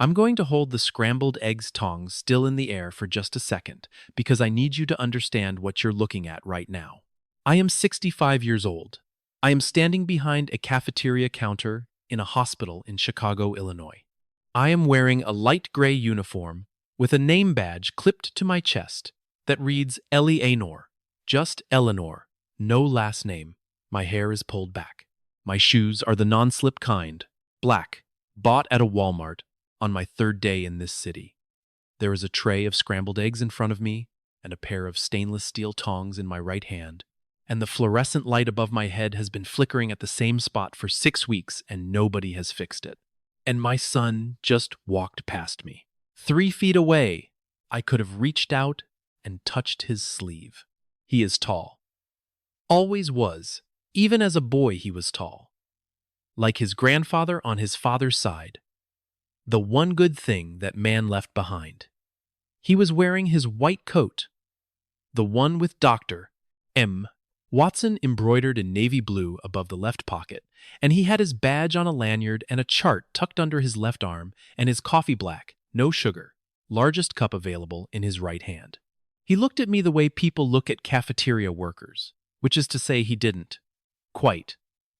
I'm going to hold the scrambled eggs tongs still in the air for just a second because I need you to understand what you're looking at right now. I am 65 years old. I am standing behind a cafeteria counter in a hospital in Chicago, Illinois. I am wearing a light gray uniform with a name badge clipped to my chest that reads Eleanor, just Eleanor, no last name. My hair is pulled back. My shoes are the non-slip kind, black, bought at a Walmart on my third day in this city. There is a tray of scrambled eggs in front of me and a pair of stainless steel tongs in my right hand, and the fluorescent light above my head has been flickering at the same spot for 6 weeks and nobody has fixed it. And my son just walked past me. 3 feet away, I could have reached out and touched his sleeve. He is tall. Always was. Even as a boy he was tall. Like his grandfather on his father's side. The one good thing that man left behind. He was wearing his white coat. The one with Dr. M. Watson embroidered in navy blue above the left pocket, and he had his badge on a lanyard and a chart tucked under his left arm and his coffee black, no sugar, largest cup available in his right hand. He looked at me the way people look at cafeteria workers, which is to say he didn't. Quite.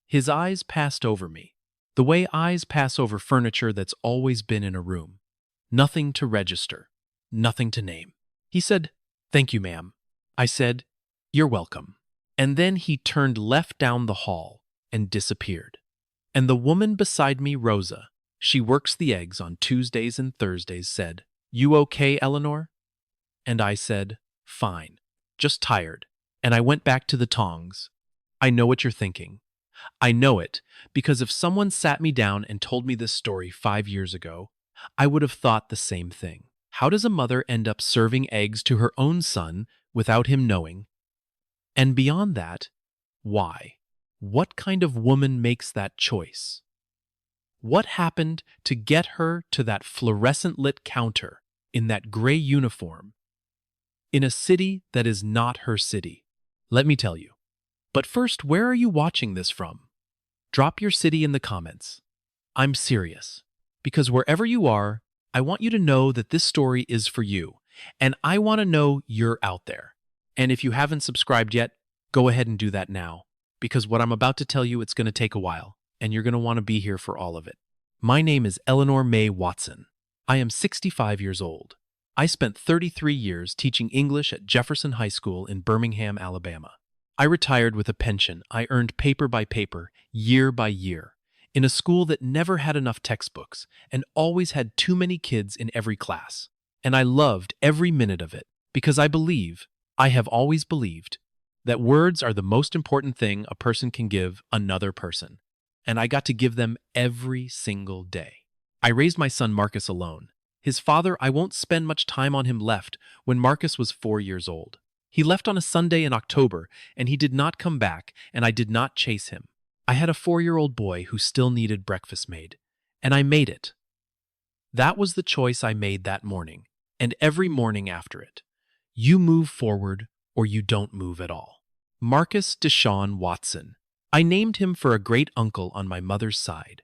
His eyes passed over me, the way eyes pass over furniture that's always been in a room. Nothing to register, nothing to name. He said, "Thank you, ma'am." I said, "You're welcome." And then he turned left down the hall and disappeared. And the woman beside me, Rosa, she works the eggs on Tuesdays and Thursdays, said, "You okay, Eleanor?" And I said, "Fine, just tired." And I went back to the tongs. I know what you're thinking. I know it, because if someone sat me down and told me this story 5 years ago, I would have thought the same thing. How does a mother end up serving eggs to her own son without him knowing? And beyond that, why? What kind of woman makes that choice? What happened to get her to that fluorescent-lit counter in that gray uniform in a city that is not her city? Let me tell you. But first, where are you watching this from? Drop your city in the comments. I'm serious, because wherever you are, I want you to know that this story is for you, and I want to know you're out there. And if you haven't subscribed yet, go ahead and do that now, because what I'm about to tell you, it's going to take a while, and you're going to want to be here for all of it. My name is Eleanor May Watson. I am 65 years old. I spent 33 years teaching English at Jefferson High School in Birmingham, Alabama. I retired with a pension I earned paper by paper, year by year, in a school that never had enough textbooks and always had too many kids in every class. And I loved every minute of it because I have always believed, that words are the most important thing a person can give another person. And I got to give them every single day. I raised my son Marcus alone. His father, I won't spend much time on him, left when Marcus was 4 years old. He left on a Sunday in October, and he did not come back, and I did not chase him. I had a 4-year-old boy who still needed breakfast made, and I made it. That was the choice I made that morning, and every morning after it. You move forward, or you don't move at all. Marcus Deshaun Watson. I named him for a great uncle on my mother's side,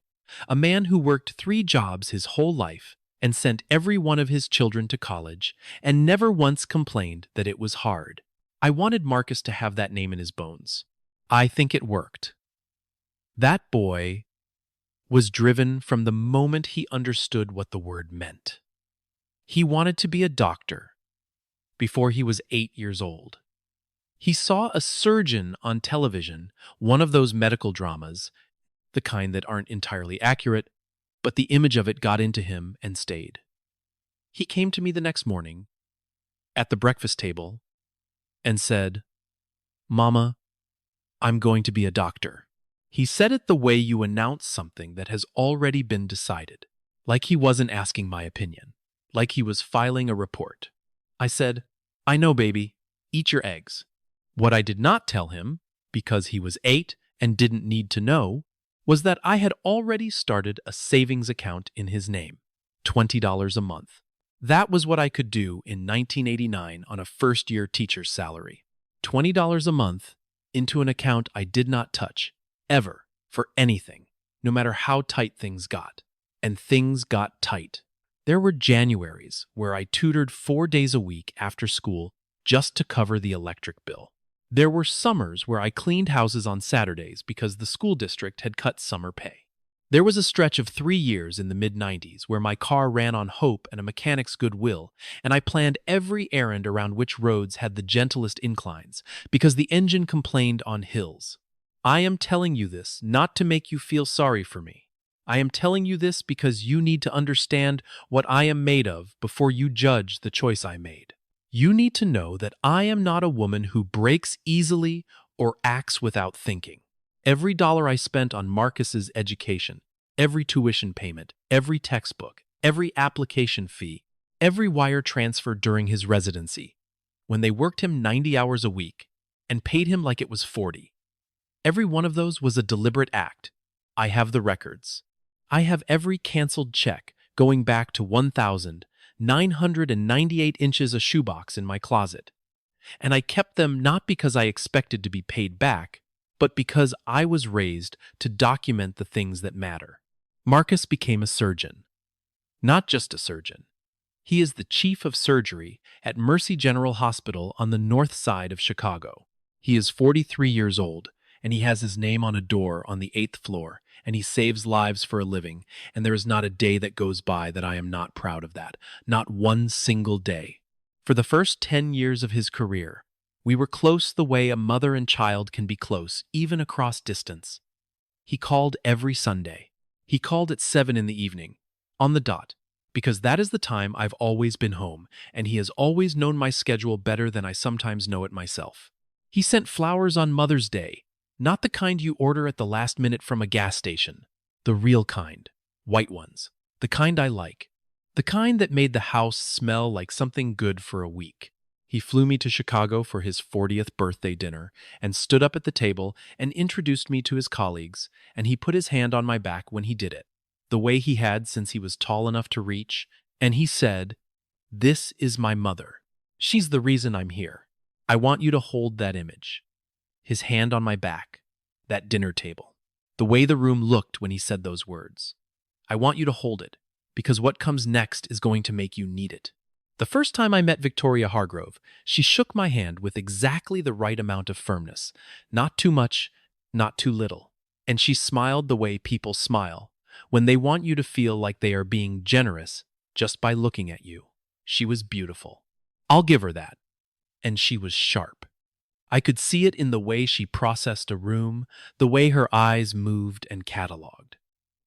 a man who worked 3 jobs his whole life and sent every one of his children to college and never once complained that it was hard. I wanted Marcus to have that name in his bones. I think it worked. That boy was driven from the moment he understood what the word meant. He wanted to be a doctor before he was 8 years old. He saw a surgeon on television, one of those medical dramas, the kind that aren't entirely accurate, but the image of it got into him and stayed. He came to me the next morning, at the breakfast table, and said, "Mama, I'm going to be a doctor." He said it the way you announce something that has already been decided, like he wasn't asking my opinion, like he was filing a report. I said, "I know, baby, eat your eggs." What I did not tell him, because he was 8 and didn't need to know, was that I had already started a savings account in his name, $20 a month. That was what I could do in 1989 on a first-year teacher's salary. $20 a month into an account I did not touch, ever, for anything, no matter how tight things got. And things got tight. There were Januaries where I tutored 4 days a week after school just to cover the electric bill. There were summers where I cleaned houses on Saturdays because the school district had cut summer pay. There was a stretch of 3 years in the mid-90s where my car ran on hope and a mechanic's goodwill, and I planned every errand around which roads had the gentlest inclines because the engine complained on hills. I am telling you this not to make you feel sorry for me. I am telling you this because you need to understand what I am made of before you judge the choice I made. You need to know that I am not a woman who breaks easily or acts without thinking. Every dollar I spent on Marcus's education, every tuition payment, every textbook, every application fee, every wire transfer during his residency, when they worked him 90 hours a week and paid him like it was 40. Every one of those was a deliberate act. I have the records. I have every canceled check going back to 1,998 inches a shoebox in my closet. And I kept them not because I expected to be paid back, but because I was raised to document the things that matter. Marcus became a surgeon. Not just a surgeon. He is the chief of surgery at Mercy General Hospital on the north side of Chicago. He is 43 years old, and he has his name on a door on the 8th floor, and he saves lives for a living, and there is not a day that goes by that I am not proud of that. Not one single day. For the first 10 years of his career, we were close the way a mother and child can be close, even across distance. He called every Sunday. He called at 7 in the evening, on the dot, because that is the time I've always been home, and he has always known my schedule better than I sometimes know it myself. He sent flowers on Mother's Day, not the kind you order at the last minute from a gas station, the real kind, white ones, the kind I like, the kind that made the house smell like something good for a week. He flew me to Chicago for his 40th birthday dinner and stood up at the table and introduced me to his colleagues, and he put his hand on my back when he did it, the way he had since he was tall enough to reach, and he said, "This is my mother. She's the reason I'm here. I want you to hold that image." His hand on my back, that dinner table, the way the room looked when he said those words. I want you to hold it, because what comes next is going to make you need it. The first time I met Victoria Hargrove, she shook my hand with exactly the right amount of firmness, not too much, not too little, and she smiled the way people smile, when they want you to feel like they are being generous just by looking at you. She was beautiful. I'll give her that. And she was sharp. I could see it in the way she processed a room, the way her eyes moved and cataloged.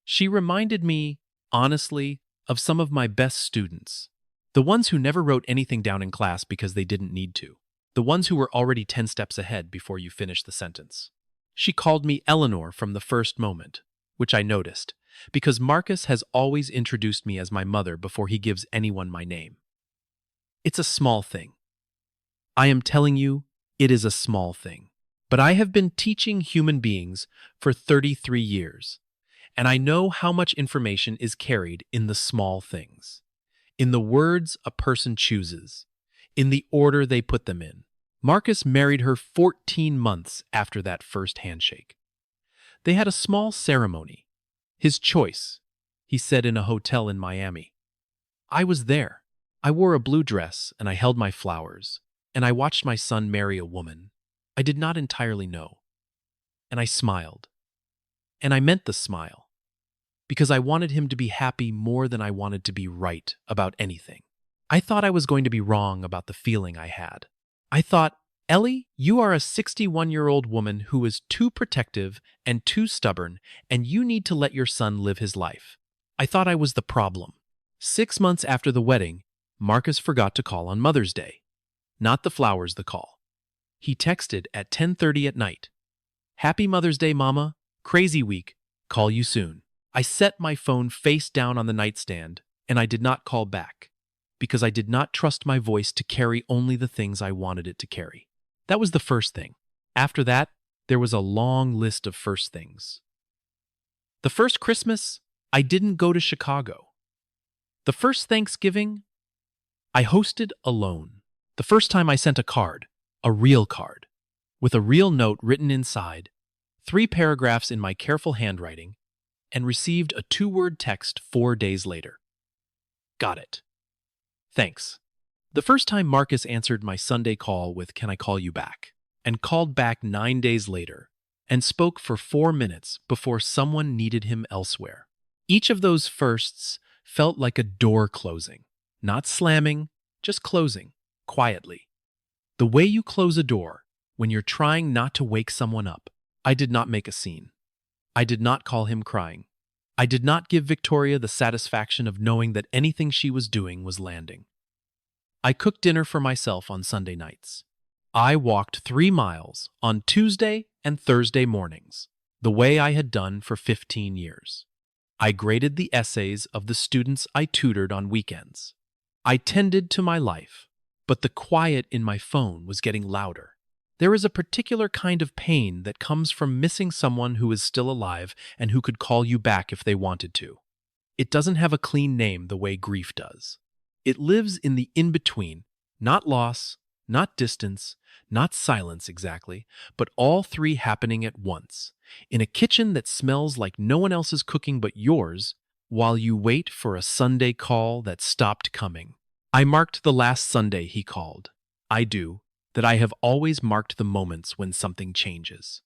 She reminded me, honestly, of some of my best students. The ones who never wrote anything down in class because they didn't need to. The ones who were already 10 steps ahead before you finished the sentence. She called me Eleanor from the first moment, which I noticed, because Marcus has always introduced me as my mother before he gives anyone my name. It's a small thing. I am telling you, it is a small thing. But I have been teaching human beings for 33 years, and I know how much information is carried in the small things. In the words a person chooses, in the order they put them in. Marcus married her 14 months after that first handshake. They had a small ceremony. His choice, he said in a hotel in Miami. I was there. I wore a blue dress and I held my flowers, and I watched my son marry a woman I did not entirely know. And I smiled. And I meant the smile, because I wanted him to be happy more than I wanted to be right about anything. I thought I was going to be wrong about the feeling I had. I thought, Ellie, you are a 61-year-old woman who is too protective and too stubborn, and you need to let your son live his life. I thought I was the problem. 6 months after the wedding, Marcus forgot to call on Mother's Day. Not the flowers, the call. He texted at 10:30 at night. Happy Mother's Day, Mama. Crazy week. Call you soon. I set my phone face down on the nightstand, and I did not call back, because I did not trust my voice to carry only the things I wanted it to carry. That was the first thing. After that, there was a long list of first things. The first Christmas, I didn't go to Chicago. The first Thanksgiving, I hosted alone. The first time I sent a card, a real card, with a real note written inside, 3 paragraphs in my careful handwriting, and received a 2-word text 4 days later. Got it. Thanks. The first time Marcus answered my Sunday call with "Can I call you back?" and called back 9 days later and spoke for 4 minutes before someone needed him elsewhere. Each of those firsts felt like a door closing, not slamming, just closing, quietly. The way you close a door when you're trying not to wake someone up. I did not make a scene. I did not call him crying. I did not give Victoria the satisfaction of knowing that anything she was doing was landing. I cooked dinner for myself on Sunday nights. I walked 3 miles on Tuesday and Thursday mornings, the way I had done for 15 years. I graded the essays of the students I tutored on weekends. I tended to my life, but the quiet in my phone was getting louder. There is a particular kind of pain that comes from missing someone who is still alive and who could call you back if they wanted to. It doesn't have a clean name the way grief does. It lives in the in-between, not loss, not distance, not silence exactly, but all three happening at once, in a kitchen that smells like no one else is cooking but yours, while you wait for a Sunday call that stopped coming. I marked the last Sunday he called. I do, that I have always marked the moments when something changes.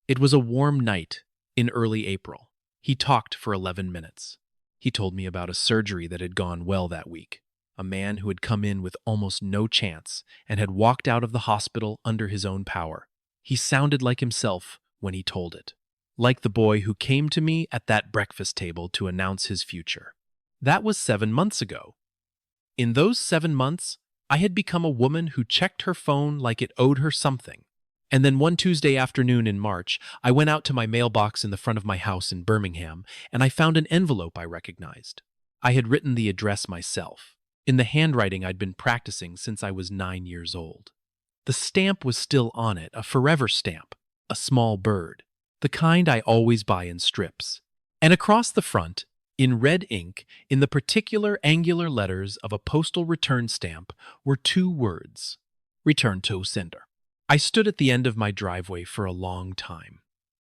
It was a warm night in early April. He talked for 11 minutes. He told me about a surgery that had gone well that week. A man who had come in with almost no chance and had walked out of the hospital under his own power. He sounded like himself when he told it, like the boy who came to me at that breakfast table to announce his future. That was 7 months ago. In those 7 months, I had become a woman who checked her phone like it owed her something. And then one Tuesday afternoon in March, I went out to my mailbox in the front of my house in Birmingham, and I found an envelope I recognized. I had written the address myself, in the handwriting I'd been practicing since I was 9 years old. The stamp was still on it, a forever stamp, a small bird, the kind I always buy in strips. And across the front, in red ink, in the particular angular letters of a postal return stamp, were 2 words: "Return to sender." I stood at the end of my driveway for a long time.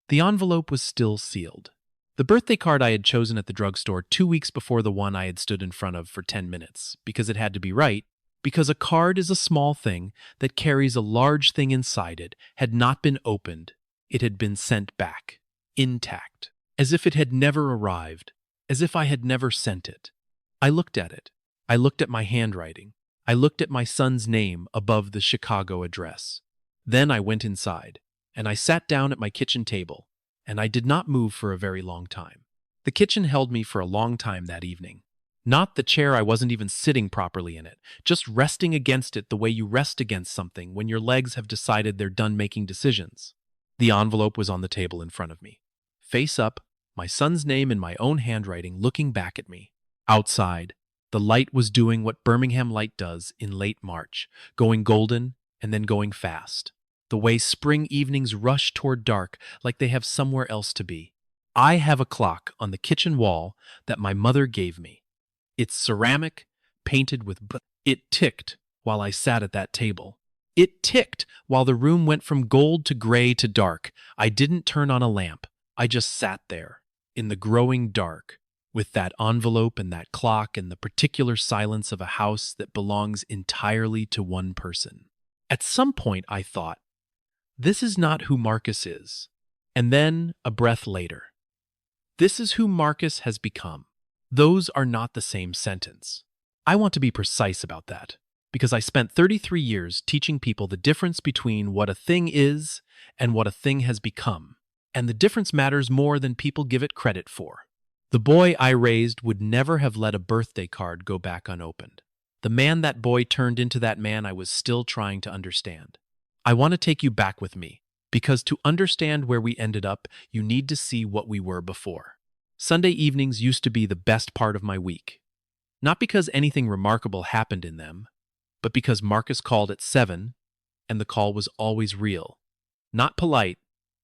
The envelope was still sealed. The birthday card I had chosen at the drugstore 2 weeks before the one I had stood in front of for 10 minutes, because it had to be right, because a card is a small thing that carries a large thing inside it, had not been opened. It had been sent back, intact, as if it had never arrived, as if I had never sent it. I looked at it. I looked at my handwriting. I looked at my son's name above the Chicago address. Then I went inside, and I sat down at my kitchen table, and I did not move for a very long time. The kitchen held me for a long time that evening. Not the chair, I wasn't even sitting properly in it, just resting against it the way you rest against something when your legs have decided they're done making decisions. The envelope was on the table in front of me. Face up, my son's name in my own handwriting looking back at me. Outside, the light was doing what Birmingham light does in late March, going golden and then going fast. The way spring evenings rush toward dark like they have somewhere else to be. I have a clock on the kitchen wall that my mother gave me. It's ceramic, painted with It ticked while I sat at that table. It ticked while the room went from gold to gray to dark. I didn't turn on a lamp. I just sat there, in the growing dark, with that envelope and that clock and the particular silence of a house that belongs entirely to one person. At some point I thought, this is not who Marcus is. And then, a breath later, this is who Marcus has become. Those are not the same sentence. I want to be precise about that, because I spent 33 years teaching people the difference between what a thing is and what a thing has become. And the difference matters more than people give it credit for. The boy I raised would never have let a birthday card go back unopened. The man that boy turned into that man I was still trying to understand. I want to take you back with me, because to understand where we ended up, you need to see what we were before. Sunday evenings used to be the best part of my week. Not because anything remarkable happened in them, but because Marcus called at 7, and the call was always real. Not polite,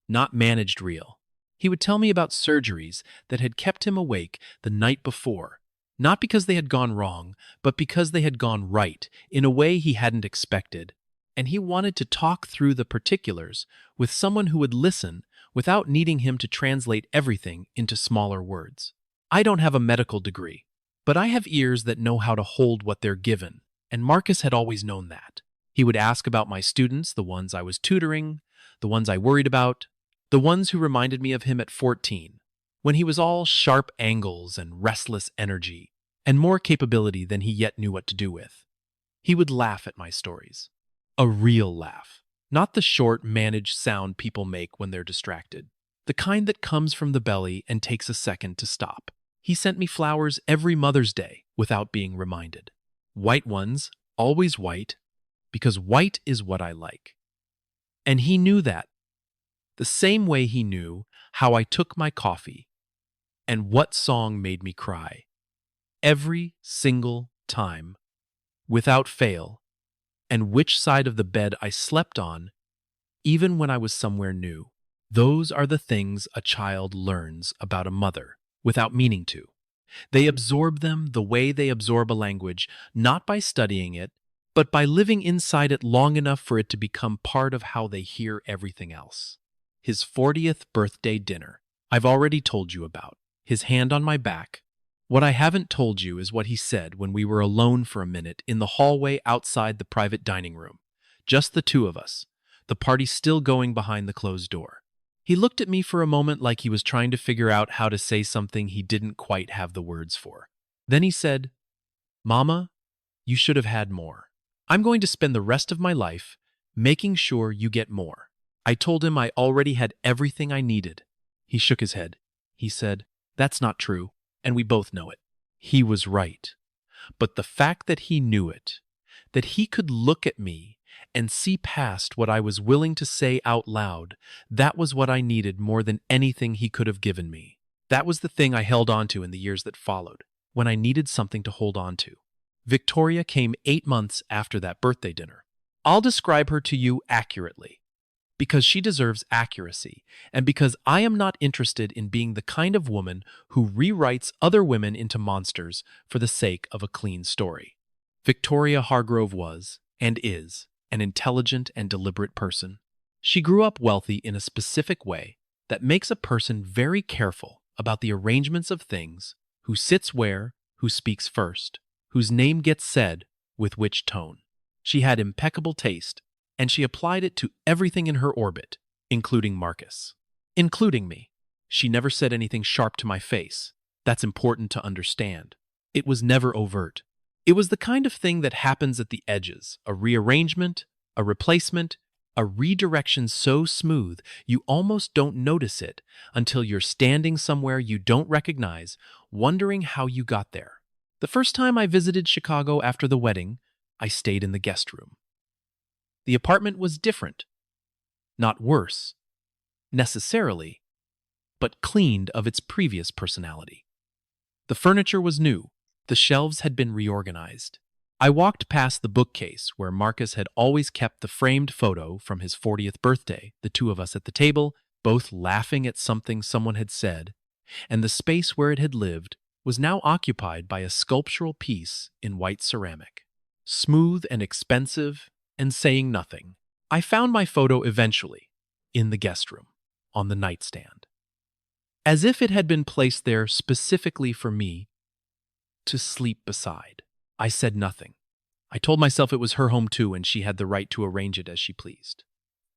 not managed real. He would tell me about surgeries that had kept him awake the night before, not because they had gone wrong, but because they had gone right in a way he hadn't expected. And he wanted to talk through the particulars with someone who would listen without needing him to translate everything into smaller words. I don't have a medical degree. But I have ears that know how to hold what they're given, and Marcus had always known that. He would ask about my students, the ones I was tutoring, the ones I worried about, the ones who reminded me of him at 14, when he was all sharp angles and restless energy, and more capability than he yet knew what to do with. He would laugh at my stories. A real laugh. Not the short, managed sound people make when they're distracted. The kind that comes from the belly and takes a second to stop. He sent me flowers every Mother's Day without being reminded. White ones, always white, because white is what I like. And he knew that. The same way he knew how I took my coffee and what song made me cry. Every single time, without fail, and which side of the bed I slept on, even when I was somewhere new. Those are the things a child learns about a mother without meaning to. They absorb them the way they absorb a language, not by studying it, but by living inside it long enough for it to become part of how they hear everything else. His 40th birthday dinner, I've already told you about. His hand on my back. What I haven't told you is what he said when we were alone for a minute in the hallway outside the private dining room. Just the two of us, the party still going behind the closed door. He looked at me for a moment like he was trying to figure out how to say something he didn't quite have the words for. Then he said, "Mama, you should have had more. I'm going to spend the rest of my life making sure you get more." I told him I already had everything I needed. He shook his head. He said, "That's not true, and we both know it." He was right. But the fact that he knew it, that he could look at me and see past what I was willing to say out loud, that was what I needed more than anything he could have given me. That was the thing I held on to in the years that followed, when I needed something to hold on to. Victoria came 8 months after that birthday dinner. I'll describe her to you accurately, because she deserves accuracy, and because I am not interested in being the kind of woman who rewrites other women into monsters for the sake of a clean story. Victoria Hargrove was, and is, an intelligent and deliberate person. She grew up wealthy in a specific way that makes a person very careful about the arrangements of things, who sits where, who speaks first, whose name gets said, with which tone. She had impeccable taste, and she applied it to everything in her orbit, including Marcus. Including me. She never said anything sharp to my face. That's important to understand. It was never overt. It was the kind of thing that happens at the edges, a rearrangement, a replacement, a redirection so smooth you almost don't notice it until you're standing somewhere you don't recognize, wondering how you got there. The first time I visited Chicago after the wedding, I stayed in the guest room. The apartment was different. Not worse, necessarily, but cleaned of its previous personality. The furniture was new. The shelves had been reorganized. I walked past the bookcase where Marcus had always kept the framed photo from his 40th birthday, the two of us at the table, both laughing at something someone had said, and the space where it had lived was now occupied by a sculptural piece in white ceramic. Smooth and expensive, and saying nothing, I found my photo eventually, in the guest room, on the nightstand. As if it had been placed there specifically for me to sleep beside. I said nothing. I told myself it was her home too, and she had the right to arrange it as she pleased.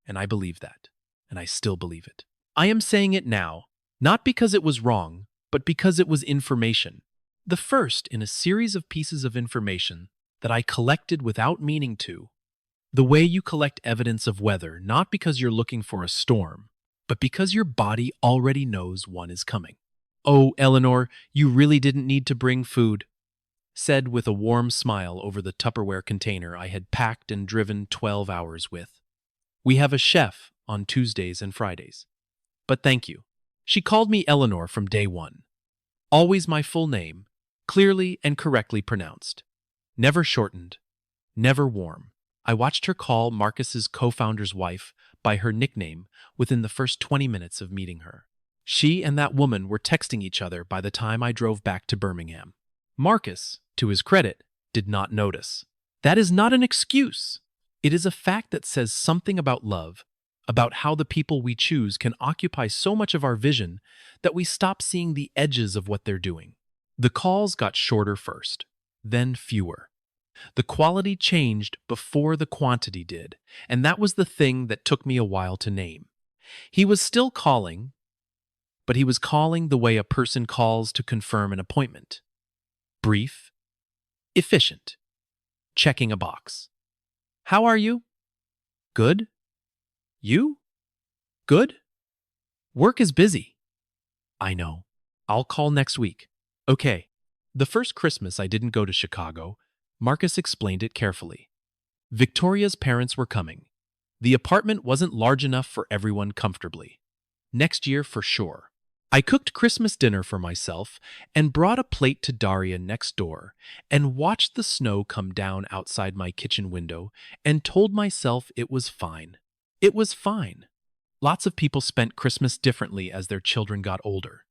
And I believe that, and I still believe it. I am saying it now, not because it was wrong, but because it was information. The first in a series of pieces of information that I collected without meaning to. The way you collect evidence of weather, not because you're looking for a storm, but because your body already knows one is coming. "Oh, Eleanor, you really didn't need to bring food," said with a warm smile over the Tupperware container I had packed and driven 12 hours with. "We have a chef on Tuesdays and Fridays. But thank you." She called me Eleanor from day one. Always my full name, clearly and correctly pronounced. Never shortened, never warm. I watched her call Marcus's co-founder's wife by her nickname within the first 20 minutes of meeting her. She and that woman were texting each other by the time I drove back to Birmingham. Marcus, to his credit, did not notice. That is not an excuse. It is a fact that says something about love, about how the people we choose can occupy so much of our vision that we stop seeing the edges of what they're doing. The calls got shorter first, then fewer. The quality changed before the quantity did, and that was the thing that took me a while to name. He was still calling, but he was calling the way a person calls to confirm an appointment. Brief, efficient, checking a box. How are you? Good? You? Good? Work is busy. I know. I'll call next week. Okay. The first Christmas I didn't go to Chicago, Marcus explained it carefully. Victoria's parents were coming. The apartment wasn't large enough for everyone comfortably. Next year for sure. I cooked Christmas dinner for myself and brought a plate to Daria next door and watched the snow come down outside my kitchen window and told myself it was fine. It was fine. Lots of people spent Christmas differently as their children got older.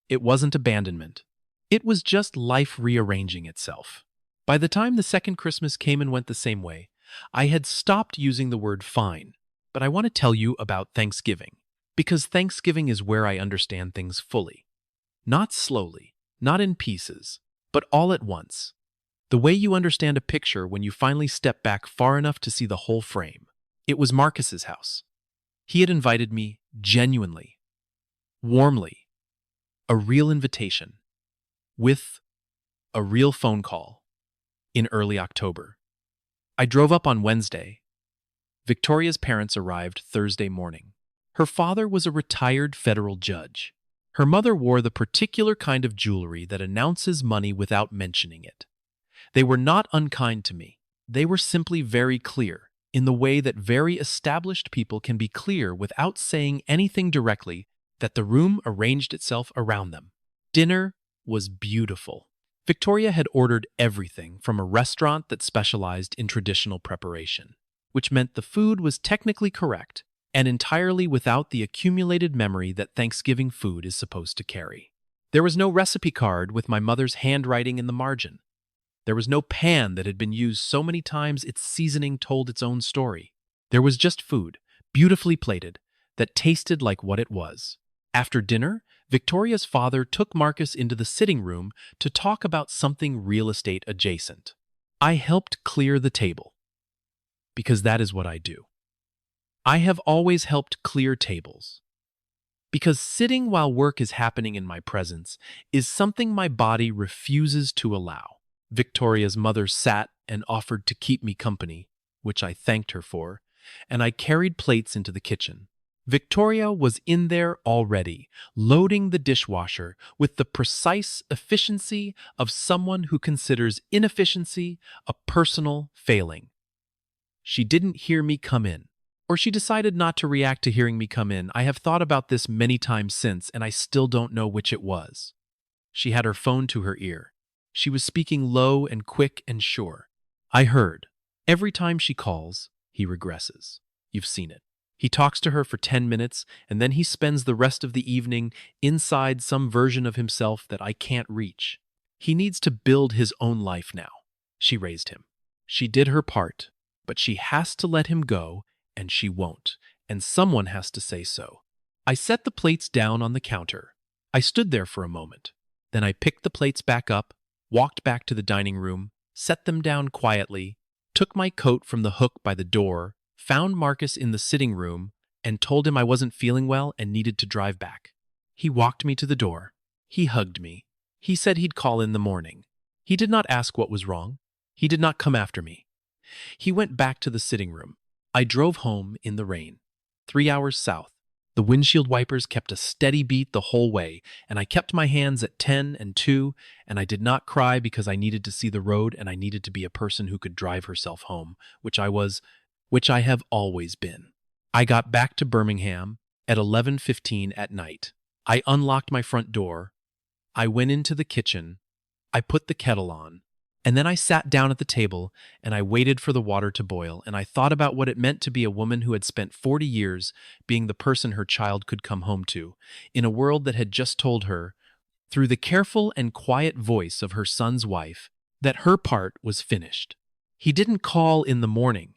It wasn't abandonment. It was just life rearranging itself. By the time the second Christmas came and went the same way, I had stopped using the word fine. But I want to tell you about Thanksgiving, because Thanksgiving is where I understand things fully. Not slowly, not in pieces, but all at once. The way you understand a picture when you finally step back far enough to see the whole frame. It was Marcus's house. He had invited me genuinely, warmly, a real invitation, with a real phone call in early October. I drove up on Wednesday. Victoria's parents arrived Thursday morning. Her father was a retired federal judge. Her mother wore the particular kind of jewelry that announces money without mentioning it. They were not unkind to me. They were simply very clear, in the way that very established people can be clear without saying anything directly, that the room arranged itself around them. Dinner was beautiful. Victoria had ordered everything from a restaurant that specialized in traditional preparation, which meant the food was technically correct and entirely without the accumulated memory that Thanksgiving food is supposed to carry. There was no recipe card with my mother's handwriting in the margin. There was no pan that had been used so many times its seasoning told its own story. There was just food, beautifully plated, that tasted like what it was. After dinner, Victoria's father took Marcus into the sitting room to talk about something real estate adjacent. I helped clear the table, because that is what I do. I have always helped clear tables, because sitting while work is happening in my presence is something my body refuses to allow. Victoria's mother sat and offered to keep me company, which I thanked her for, and I carried plates into the kitchen. Victoria was in there already, loading the dishwasher with the precise efficiency of someone who considers inefficiency a personal failing. She didn't hear me come in, or she decided not to react to hearing me come in. I have thought about this many times since, and I still don't know which it was. She had her phone to her ear. She was speaking low and quick and sure. I heard. Every time she calls, he regresses. You've seen it. He talks to her for 10 minutes, and then he spends the rest of the evening inside some version of himself that I can't reach. He needs to build his own life now. She raised him. She did her part, but she has to let him go, and she won't, and someone has to say so. I set the plates down on the counter. I stood there for a moment. Then I picked the plates back up, walked back to the dining room, set them down quietly, took my coat from the hook by the door, found Marcus in the sitting room, and told him I wasn't feeling well and needed to drive back. He walked me to the door. He hugged me. He said he'd call in the morning. He did not ask what was wrong. He did not come after me. He went back to the sitting room. I drove home in the rain, 3 hours south. The windshield wipers kept a steady beat the whole way, and I kept my hands at 10 and 2, and I did not cry because I needed to see the road and I needed to be a person who could drive herself home, which I have always been. I got back to Birmingham at 11:15 at night. I unlocked my front door. I went into the kitchen. I put the kettle on. And then I sat down at the table and I waited for the water to boil, and I thought about what it meant to be a woman who had spent 40 years being the person her child could come home to, in a world that had just told her, through the careful and quiet voice of her son's wife, that her part was finished. He didn't call in the morning.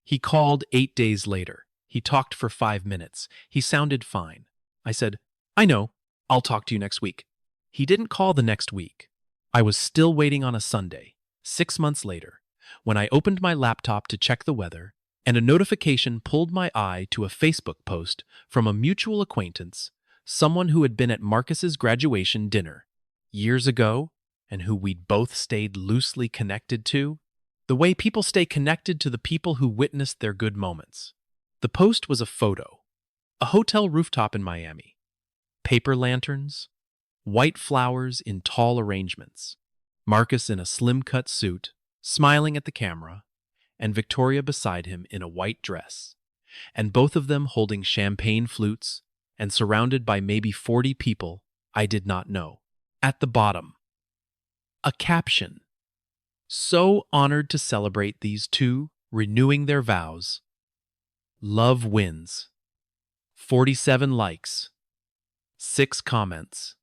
He called 8 days later. He talked for 5 minutes. He sounded fine. I said, I know, I'll talk to you next week. He didn't call the next week. I was still waiting on a Sunday, 6 months later, when I opened my laptop to check the weather, and a notification pulled my eye to a Facebook post from a mutual acquaintance, someone who had been at Marcus's graduation dinner years ago and who we'd both stayed loosely connected to, the way people stay connected to the people who witnessed their good moments. The post was a photo, a hotel rooftop in Miami, paper lanterns, white flowers in tall arrangements, Marcus in a slim-cut suit, smiling at the camera, and Victoria beside him in a white dress, and both of them holding champagne flutes and surrounded by maybe 40 people I did not know. At the bottom, a caption. So honored to celebrate these two renewing their vows. Love wins. 47 likes. 6 comments.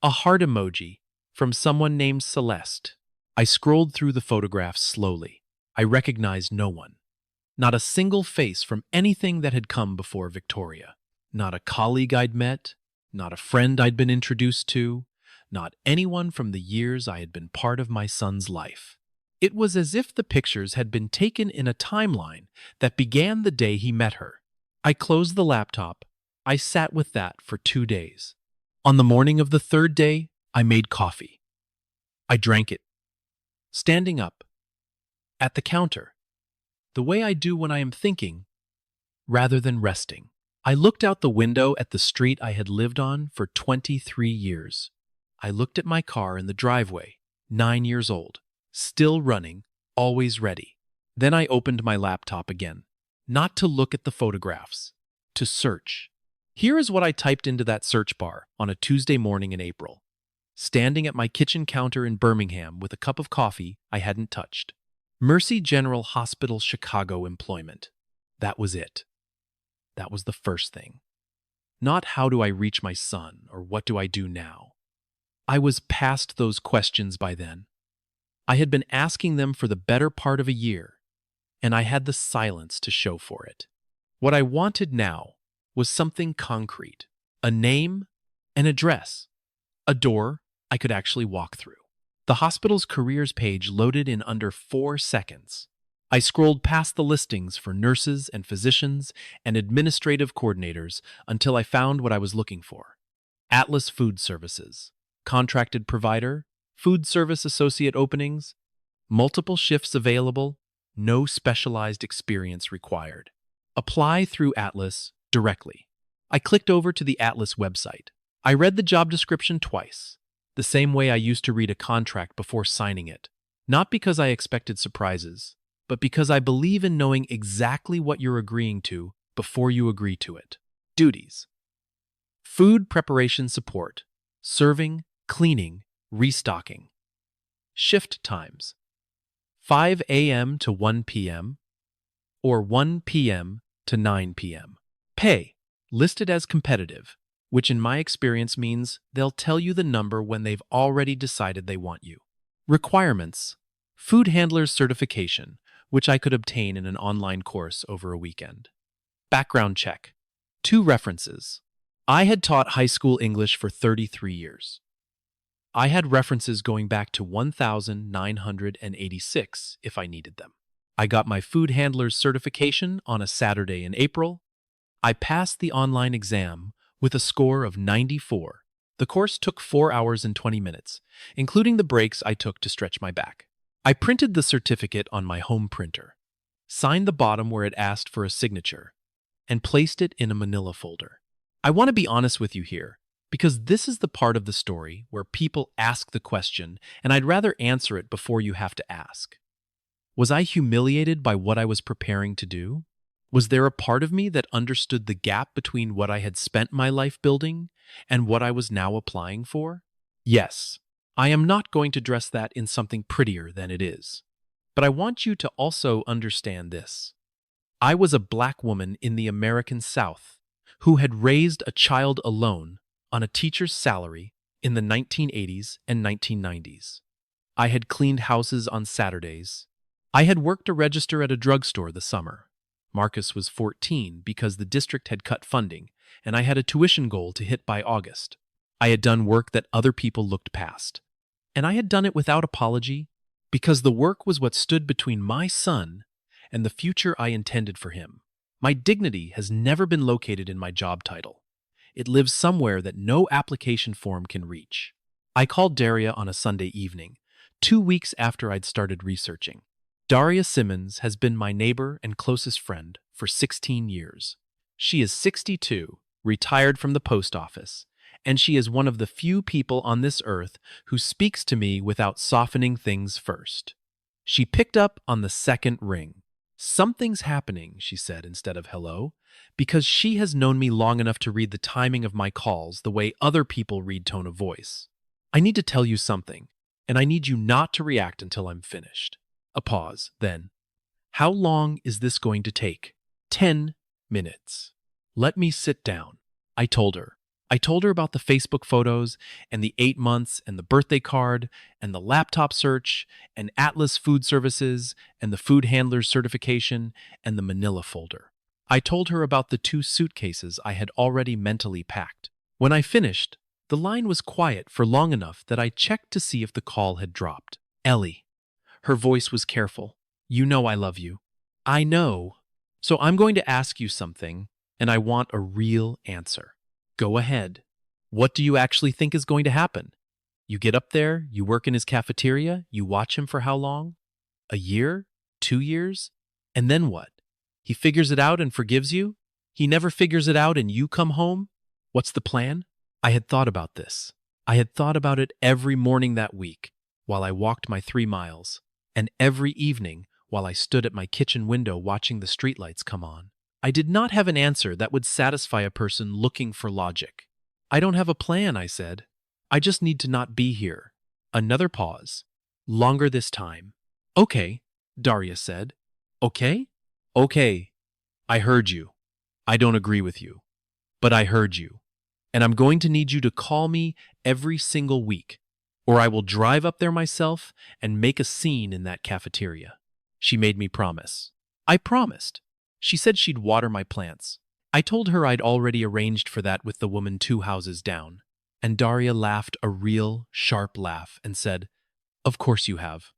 A heart emoji from someone named Celeste. I scrolled through the photographs slowly. I recognized no one. Not a single face from anything that had come before Victoria. Not a colleague I'd met. Not a friend I'd been introduced to. Not anyone from the years I had been part of my son's life. It was as if the pictures had been taken in a timeline that began the day he met her. I closed the laptop. I sat with that for 2 days. On the morning of the 3rd day, I made coffee. I drank it, standing up, at the counter, the way I do when I am thinking, rather than resting. I looked out the window at the street I had lived on for 23 years. I looked at my car in the driveway, 9 years old, still running, always ready. Then I opened my laptop again, not to look at the photographs, to search. Here is what I typed into that search bar on a Tuesday morning in April, standing at my kitchen counter in Birmingham with a cup of coffee I hadn't touched. Mercy General Hospital, Chicago employment. That was it. That was the first thing. Not how do I reach my son or what do I do now. I was past those questions by then. I had been asking them for the better part of a year, and I had the silence to show for it. What I wanted now was something concrete, a name, an address, a door I could actually walk through. The hospital's careers page loaded in under 4 seconds. I scrolled past the listings for nurses and physicians and administrative coordinators until I found what I was looking for. Atlas Food Services, contracted provider, food service associate openings, multiple shifts available, no specialized experience required. Apply through Atlas directly. I clicked over to the Atlas website. I read the job description twice, the same way I used to read a contract before signing it. Not because I expected surprises, but because I believe in knowing exactly what you're agreeing to before you agree to it. Duties: food preparation support, serving, cleaning, restocking. Shift times: 5 a.m. to 1 p.m. or 1 p.m. to 9 p.m. Pay: listed as competitive, which in my experience means they'll tell you the number when they've already decided they want you. Requirements: food handler's certification, which I could obtain in an online course over a weekend. Background check: 2 references. I had taught high school English for 33 years. I had references going back to 1986 if I needed them. I got my food handler's certification on a Saturday in April. I passed the online exam with a score of 94. The course took 4 hours and 20 minutes, including the breaks I took to stretch my back. I printed the certificate on my home printer, signed the bottom where it asked for a signature, and placed it in a manila folder. I want to be honest with you here, because this is the part of the story where people ask the question, and I'd rather answer it before you have to ask. Was I humiliated by what I was preparing to do? Was there a part of me that understood the gap between what I had spent my life building and what I was now applying for? Yes, I am not going to dress that in something prettier than it is. But I want you to also understand this. I was a black woman in the American South who had raised a child alone on a teacher's salary in the 1980s and 1990s. I had cleaned houses on Saturdays. I had worked a register at a drugstore the summer. Marcus was 14 because the district had cut funding, and I had a tuition goal to hit by August. I had done work that other people looked past. And I had done it without apology, because the work was what stood between my son and the future I intended for him. My dignity has never been located in my job title. It lives somewhere that no application form can reach. I called Daria on a Sunday evening, 2 weeks after I'd started researching. Daria Simmons has been my neighbor and closest friend for 16 years. She is 62, retired from the post office, and she is one of the few people on this earth who speaks to me without softening things first. She picked up on the second ring. "Something's happening," she said instead of hello, because she has known me long enough to read the timing of my calls the way other people read tone of voice. "I need to tell you something, and I need you not to react until I'm finished." A pause, then. "How long is this going to take?" 10 minutes. "Let me sit down." I told her. I told her about the Facebook photos and the 8 months and the birthday card and the laptop search and Atlas Food Services and the food handler's certification and the manila folder. I told her about the 2 suitcases I had already mentally packed. When I finished, the line was quiet for long enough that I checked to see if the call had dropped. "Ellie." Her voice was careful. "You know I love you." "I know. So I'm going to ask you something, and I want a real answer." "Go ahead. What do you actually think is going to happen? You get up there, you work in his cafeteria, you watch him for how long? A year? 2 years? And then what? He figures it out and forgives you? He never figures it out and you come home? What's the plan?" I had thought about this. I had thought about it every morning that week while I walked my 3 miles, and every evening while I stood at my kitchen window watching the streetlights come on. I did not have an answer that would satisfy a person looking for logic. "I don't have a plan," I said. "I just need to not be here." Another pause. Longer this time. "Okay," Daria said. "Okay? Okay. I heard you. I don't agree with you. But I heard you. And I'm going to need you to call me every single week, or I will drive up there myself and make a scene in that cafeteria." She made me promise. I promised. She said she'd water my plants. I told her I'd already arranged for that with the woman 2 houses down. And Daria laughed a real, sharp laugh and said, "Of course you have,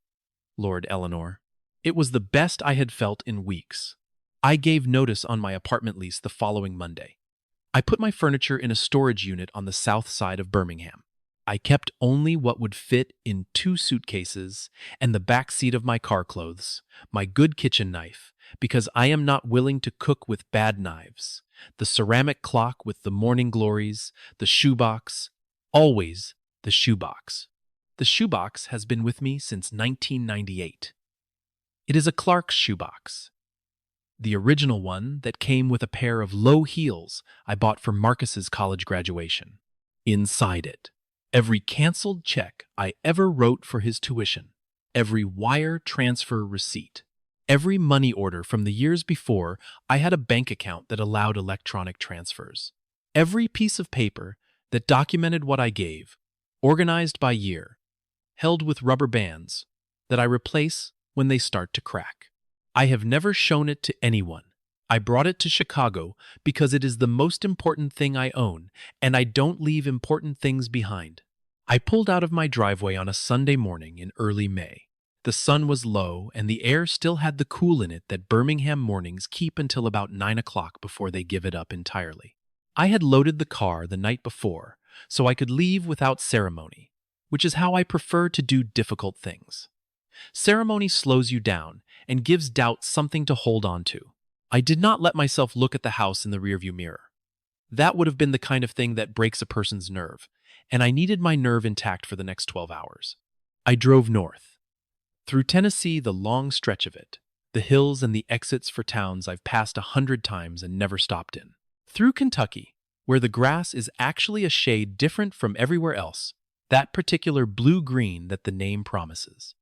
Lord Eleanor." It was the best I had felt in weeks. I gave notice on my apartment lease the following Monday. I put my furniture in a storage unit on the south side of Birmingham. I kept only what would fit in 2 suitcases and the back seat of my car clothes, my good kitchen knife, because I am not willing to cook with bad knives, the ceramic clock with the morning glories, the shoebox, always the shoebox. The shoebox has been with me since 1998. It is a Clark's shoebox, the original one that came with a pair of low heels I bought for Marcus's college graduation. Inside it, every canceled check I ever wrote for his tuition, every wire transfer receipt, every money order from the years before I had a bank account that allowed electronic transfers, every piece of paper that documented what I gave, organized by year, held with rubber bands that I replace when they start to crack. I have never shown it to anyone. I brought it to Chicago because it is the most important thing I own, and I don't leave important things behind. I pulled out of my driveway on a Sunday morning in early May. The sun was low, and the air still had the cool in it that Birmingham mornings keep until about 9 o'clock before they give it up entirely. I had loaded the car the night before, so I could leave without ceremony, which is how I prefer to do difficult things. Ceremony slows you down and gives doubt something to hold on to. I did not let myself look at the house in the rearview mirror. That would have been the kind of thing that breaks a person's nerve, and I needed my nerve intact for the next 12 hours. I drove north. Through Tennessee, the long stretch of it, the hills and the exits for towns I've passed 100 times and never stopped in. Through Kentucky, where the grass is actually a shade different from everywhere else, that particular blue-green that the name promises.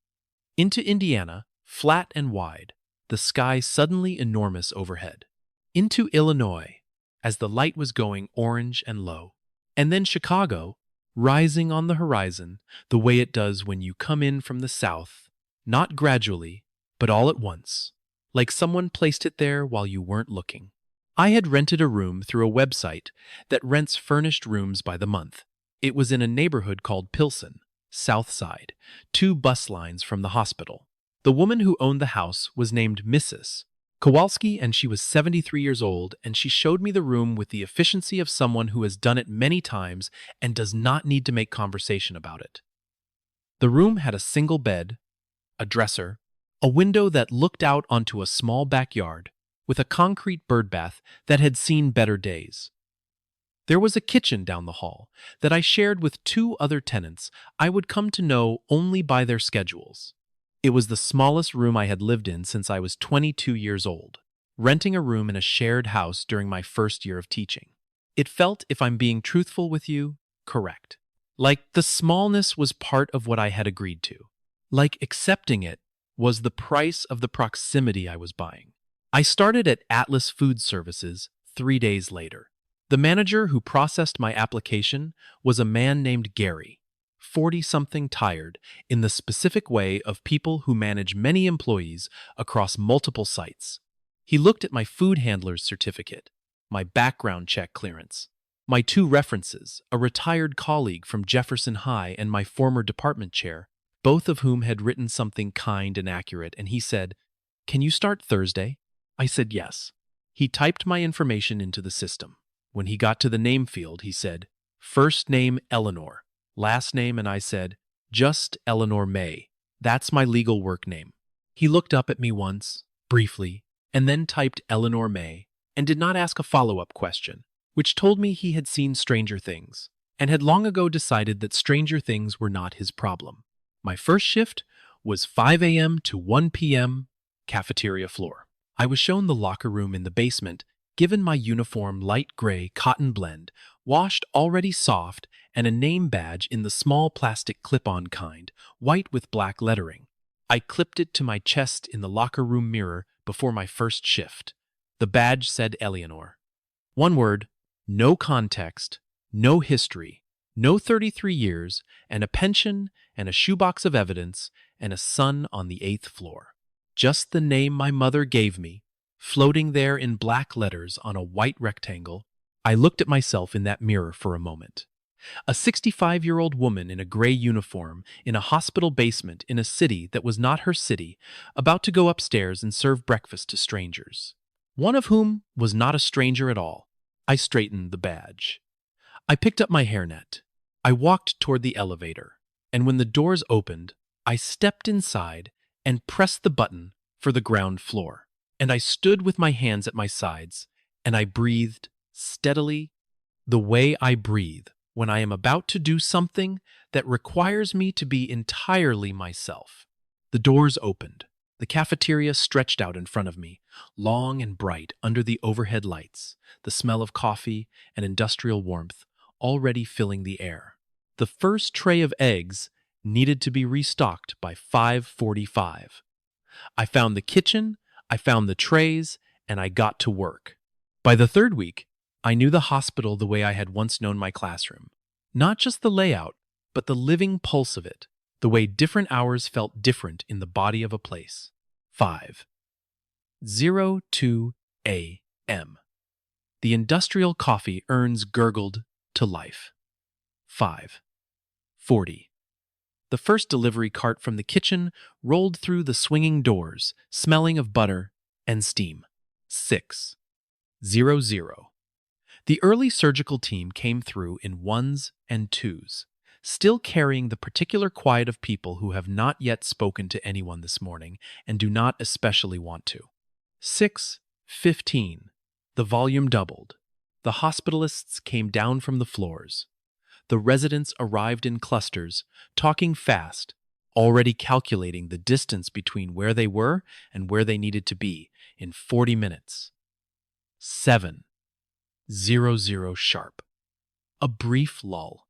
Into Indiana, flat and wide, the sky suddenly enormous overhead. Into Illinois, as the light was going orange and low. And then Chicago, rising on the horizon, the way it does when you come in from the south, not gradually, but all at once, like someone placed it there while you weren't looking. I had rented a room through a website that rents furnished rooms by the month. It was in a neighborhood called Pilsen, South Side, 2 bus lines from the hospital. The woman who owned the house was named Mrs. Kowalski, and she was 73 years old, and she showed me the room with the efficiency of someone who has done it many times and does not need to make conversation about it. The room had a single bed, a dresser, a window that looked out onto a small backyard, with a concrete birdbath that had seen better days. There was a kitchen down the hall that I shared with 2 other tenants I would come to know only by their schedules. It was the smallest room I had lived in since I was 22 years old, renting a room in a shared house during my first year of teaching. It felt, if I'm being truthful with you, correct. Like the smallness was part of what I had agreed to. Like accepting it was the price of the proximity I was buying. I started at Atlas Food Services 3 days later. The manager who processed my application was a man named Gary, 40-something, tired in the specific way of people who manage many employees across multiple sites. He looked at my food handler's certificate, my background check clearance, my 2 references, a retired colleague from Jefferson High and my former department chair, both of whom had written something kind and accurate, and he said, "Can you start Thursday?" I said yes. He typed my information into the system. When he got to the name field, he said, "First name Eleanor, last name," and I said, "Just Eleanor May. That's my legal work name." He looked up at me once, briefly, and then typed Eleanor May, and did not ask a follow-up question, which told me he had seen Stranger Things, and had long ago decided that Stranger Things were not his problem. My first shift was 5 a.m. to 1 p.m. cafeteria floor. I was shown the locker room in the basement, given my uniform light gray cotton blend, washed already soft, and a name badge in the small plastic clip-on kind, white with black lettering. I clipped it to my chest in the locker room mirror before my first shift. The badge said Eleanor. One word, no context, no history, no 33 years, and a pension and a shoebox of evidence and a son on the 8th floor. Just the name my mother gave me, floating there in black letters on a white rectangle. I looked at myself in that mirror for a moment. A 65-year-old woman in a gray uniform in a hospital basement in a city that was not her city, about to go upstairs and serve breakfast to strangers. One of whom was not a stranger at all. I straightened the badge. I picked up my hairnet. I walked toward the elevator, and when the doors opened, I stepped inside and pressed the button for the ground floor. And I stood with my hands at my sides, and I breathed steadily, the way I breathe when I am about to do something that requires me to be entirely myself. The doors opened. The cafeteria stretched out in front of me, long and bright under the overhead lights, the smell of coffee and industrial warmth already filling the air. The first tray of eggs needed to be restocked by 5:45. I found the kitchen, I found the trays, and I got to work. By the 3rd week, I knew the hospital the way I had once known my classroom. Not just the layout, but the living pulse of it, the way different hours felt different in the body of a place. 5:02 a.m. The industrial coffee urns gurgled to life. 5:40. The first delivery cart from the kitchen rolled through the swinging doors, smelling of butter and steam. 6:00. The early surgical team came through in 1s and 2s, still carrying the particular quiet of people who have not yet spoken to anyone this morning and do not especially want to. 6:15. The volume doubled. The hospitalists came down from the floors. The residents arrived in clusters, talking fast, already calculating the distance between where they were and where they needed to be in 40 minutes. 7:00 sharp. A brief lull.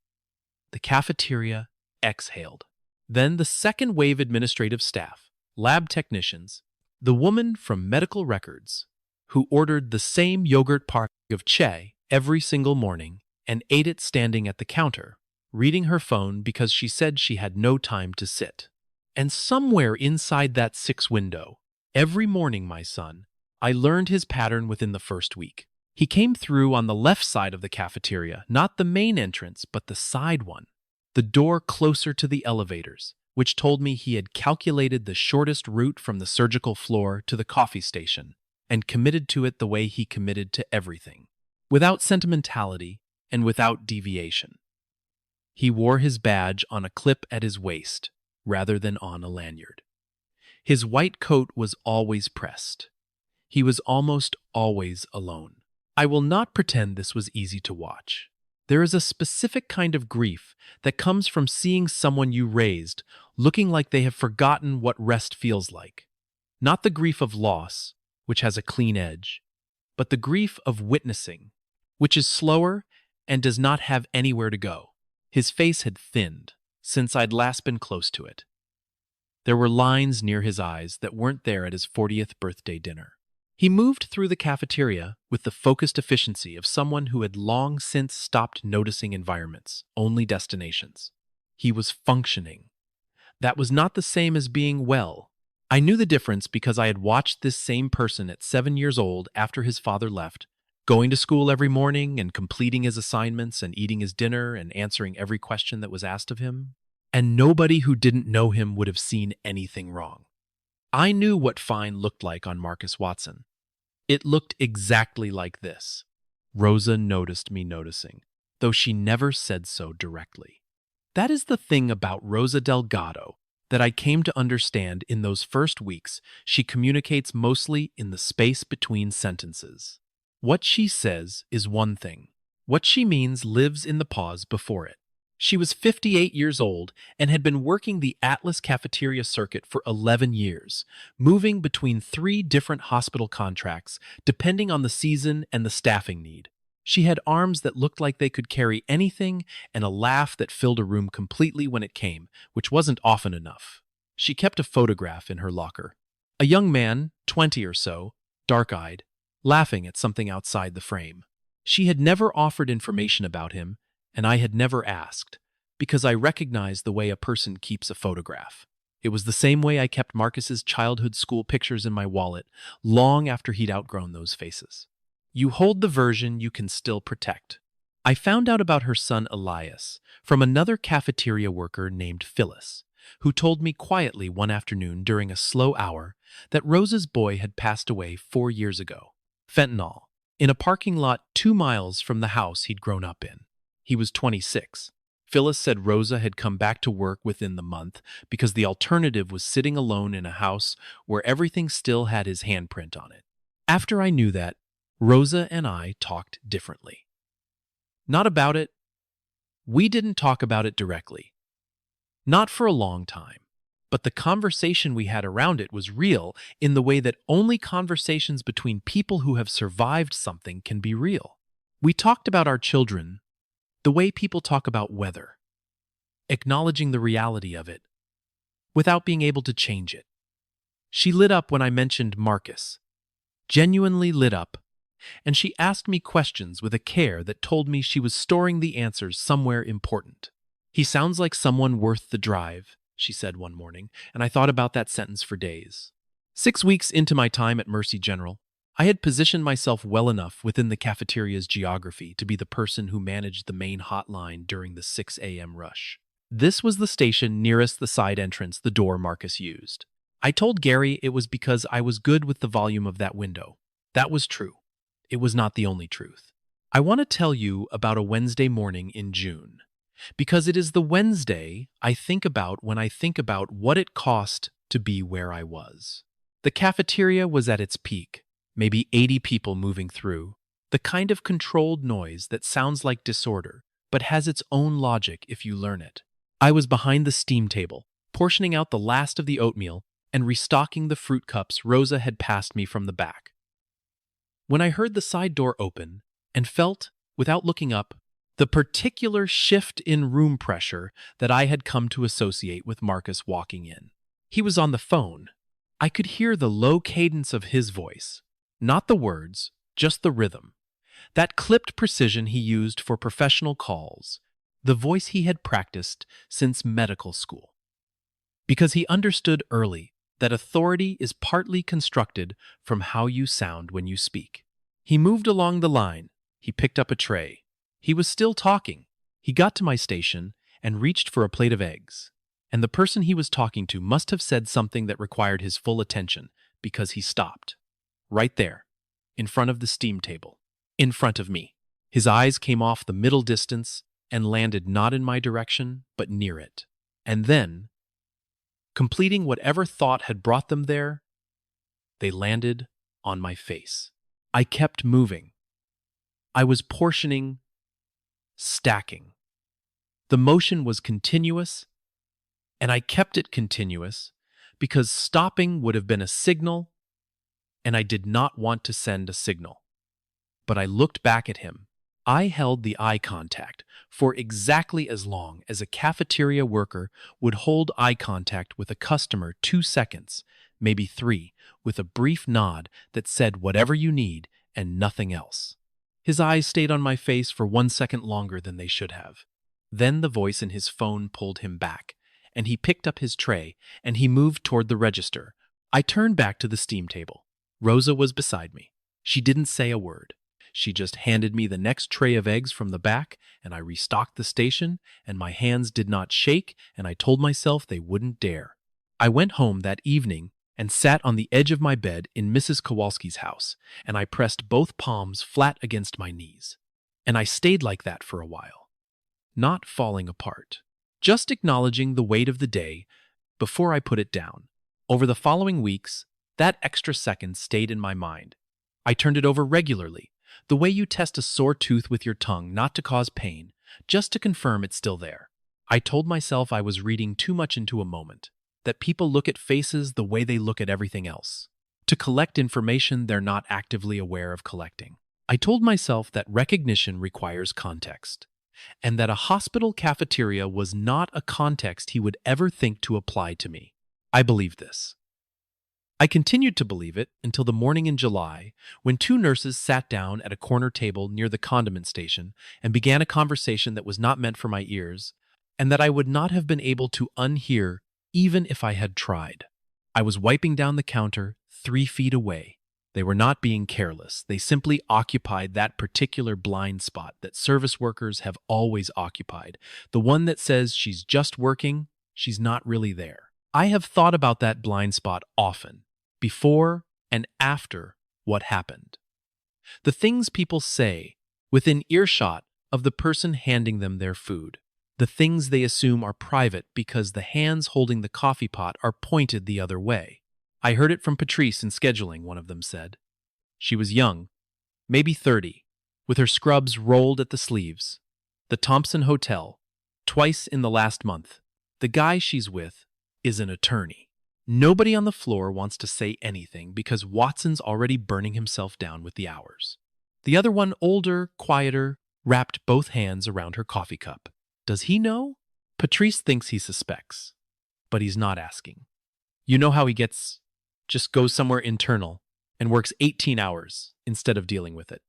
The cafeteria exhaled. Then the second wave administrative staff, lab technicians, the woman from medical records, who ordered the same yogurt park of Che every single morning and ate it standing at the counter, reading her phone because she said she had no time to sit. And somewhere inside that 6 window, every morning, my son, I learned his pattern within the first week. He came through on the left side of the cafeteria, not the main entrance, but the side one. the door closer to the elevators, which told me he had calculated the shortest route from the surgical floor to the coffee station and committed to it the way he committed to everything, without sentimentality and without deviation. He wore his badge on a clip at his waist rather than on a lanyard. His white coat was always pressed. He was almost always alone. I will not pretend this was easy to watch. There is a specific kind of grief that comes from seeing someone you raised looking like they have forgotten what rest feels like. Not the grief of loss, which has a clean edge, but the grief of witnessing, which is slower and does not have anywhere to go. His face had thinned since I'd last been close to it. There were lines near his eyes that weren't there at his 40th birthday dinner. He moved through the cafeteria with the focused efficiency of someone who had long since stopped noticing environments, only destinations. He was functioning. That was not the same as being well. I knew the difference because I had watched this same person at 7 years old after his father left, going to school every morning and completing his assignments and eating his dinner and answering every question that was asked of him. And nobody who didn't know him would have seen anything wrong. I knew what fine looked like on Marcus Watson. It looked exactly like this. Rosa noticed me noticing, though she never said so directly. That is the thing about Rosa Delgado that I came to understand in those first weeks. She communicates mostly in the space between sentences. What she says is one thing. What she means lives in the pause before it. She was 58 years old and had been working the Atlas Cafeteria circuit for 11 years, moving between 3 different hospital contracts depending on the season and the staffing need. She had arms that looked like they could carry anything and a laugh that filled a room completely when it came, which wasn't often enough. She kept a photograph in her locker. A young man, 20 or so, dark-eyed, laughing at something outside the frame. She had never offered information about him, and I had never asked, because I recognized the way a person keeps a photograph. It was the same way I kept Marcus's childhood school pictures in my wallet long after he'd outgrown those faces. You hold the version you can still protect. I found out about her son Elias from another cafeteria worker named Phyllis, who told me quietly one afternoon during a slow hour that Rosa's boy had passed away 4 years ago. Fentanyl, in a parking lot 2 miles from the house he'd grown up in. He was 26. Phyllis said Rosa had come back to work within the month because the alternative was sitting alone in a house where everything still had his handprint on it. After I knew that, Rosa and I talked differently. Not about it. We didn't talk about it directly. Not for a long time. But the conversation we had around it was real in the way that only conversations between people who have survived something can be real. We talked about our children the way people talk about weather, acknowledging the reality of it without being able to change it. She lit up when I mentioned Marcus, genuinely lit up, and she asked me questions with a care that told me she was storing the answers somewhere important. He sounds like someone worth the drive, she said one morning, and I thought about that sentence for days. 6 weeks into my time at Mercy General, I had positioned myself well enough within the cafeteria's geography to be the person who managed the main hotline during the 6 a.m. rush. This was the station nearest the side entrance, the door Marcus used. I told Gary it was because I was good with the volume of that window. That was true. It was not the only truth. I want to tell you about a Wednesday morning in June, because it is the Wednesday I think about when I think about what it cost to be where I was. The cafeteria was at its peak. Maybe 80 people moving through, the kind of controlled noise that sounds like disorder, but has its own logic if you learn it. I was behind the steam table, portioning out the last of the oatmeal and restocking the fruit cups Rosa had passed me from the back, when I heard the side door open and felt, without looking up, the particular shift in room pressure that I had come to associate with Marcus walking in. He was on the phone. I could hear the low cadence of his voice. Not the words, just the rhythm. That clipped precision he used for professional calls, the voice he had practiced since medical school. Because he understood early that authority is partly constructed from how you sound when you speak. He moved along the line. He picked up a tray. He was still talking. He got to my station, and reached for a plate of eggs. And the person he was talking to must have said something that required his full attention, because he stopped. Right there, in front of the steam table. In front of me. His eyes came off the middle distance and landed not in my direction, but near it. And then, completing whatever thought had brought them there, they landed on my face. I kept moving. I was portioning, stacking. The motion was continuous, and I kept it continuous because stopping would have been a signal, and I did not want to send a signal. But I looked back at him. I held the eye contact for exactly as long as a cafeteria worker would hold eye contact with a customer, 2 seconds, maybe 3, with a brief nod that said whatever you need and nothing else. His eyes stayed on my face for 1 second longer than they should have. Then the voice in his phone pulled him back, and he picked up his tray and he moved toward the register. I turned back to the steam table. Rosa was beside me. She didn't say a word. She just handed me the next tray of eggs from the back, and I restocked the station, and my hands did not shake, and I told myself they wouldn't dare. I went home that evening and sat on the edge of my bed in Mrs. Kowalski's house, and I pressed both palms flat against my knees. And I stayed like that for a while, not falling apart, just acknowledging the weight of the day before I put it down. Over the following weeks, that extra second stayed in my mind. I turned it over regularly, the way you test a sore tooth with your tongue, not to cause pain, just to confirm it's still there. I told myself I was reading too much into a moment, that people look at faces the way they look at everything else, to collect information they're not actively aware of collecting. I told myself that recognition requires context, and that a hospital cafeteria was not a context he would ever think to apply to me. I believed this. I continued to believe it until the morning in July, when 2 nurses sat down at a corner table near the condiment station and began a conversation that was not meant for my ears, and that I would not have been able to unhear even if I had tried. I was wiping down the counter 3 feet away. They were not being careless. They simply occupied that particular blind spot that service workers have always occupied, the one that says she's just working, she's not really there. I have thought about that blind spot often, before and after what happened. The things people say within earshot of the person handing them their food. The things they assume are private because the hands holding the coffee pot are pointed the other way. I heard it from Patrice in scheduling, one of them said. She was young, maybe 30, with her scrubs rolled at the sleeves. The Thompson Hotel, twice in the last month. The guy she's with is an attorney. Nobody on the floor wants to say anything because Watson's already burning himself down with the hours. The other one, older, quieter, wrapped both hands around her coffee cup. Does he know? Patrice thinks he suspects, but he's not asking. You know how he just goes somewhere internal and works 18 hours instead of dealing with it.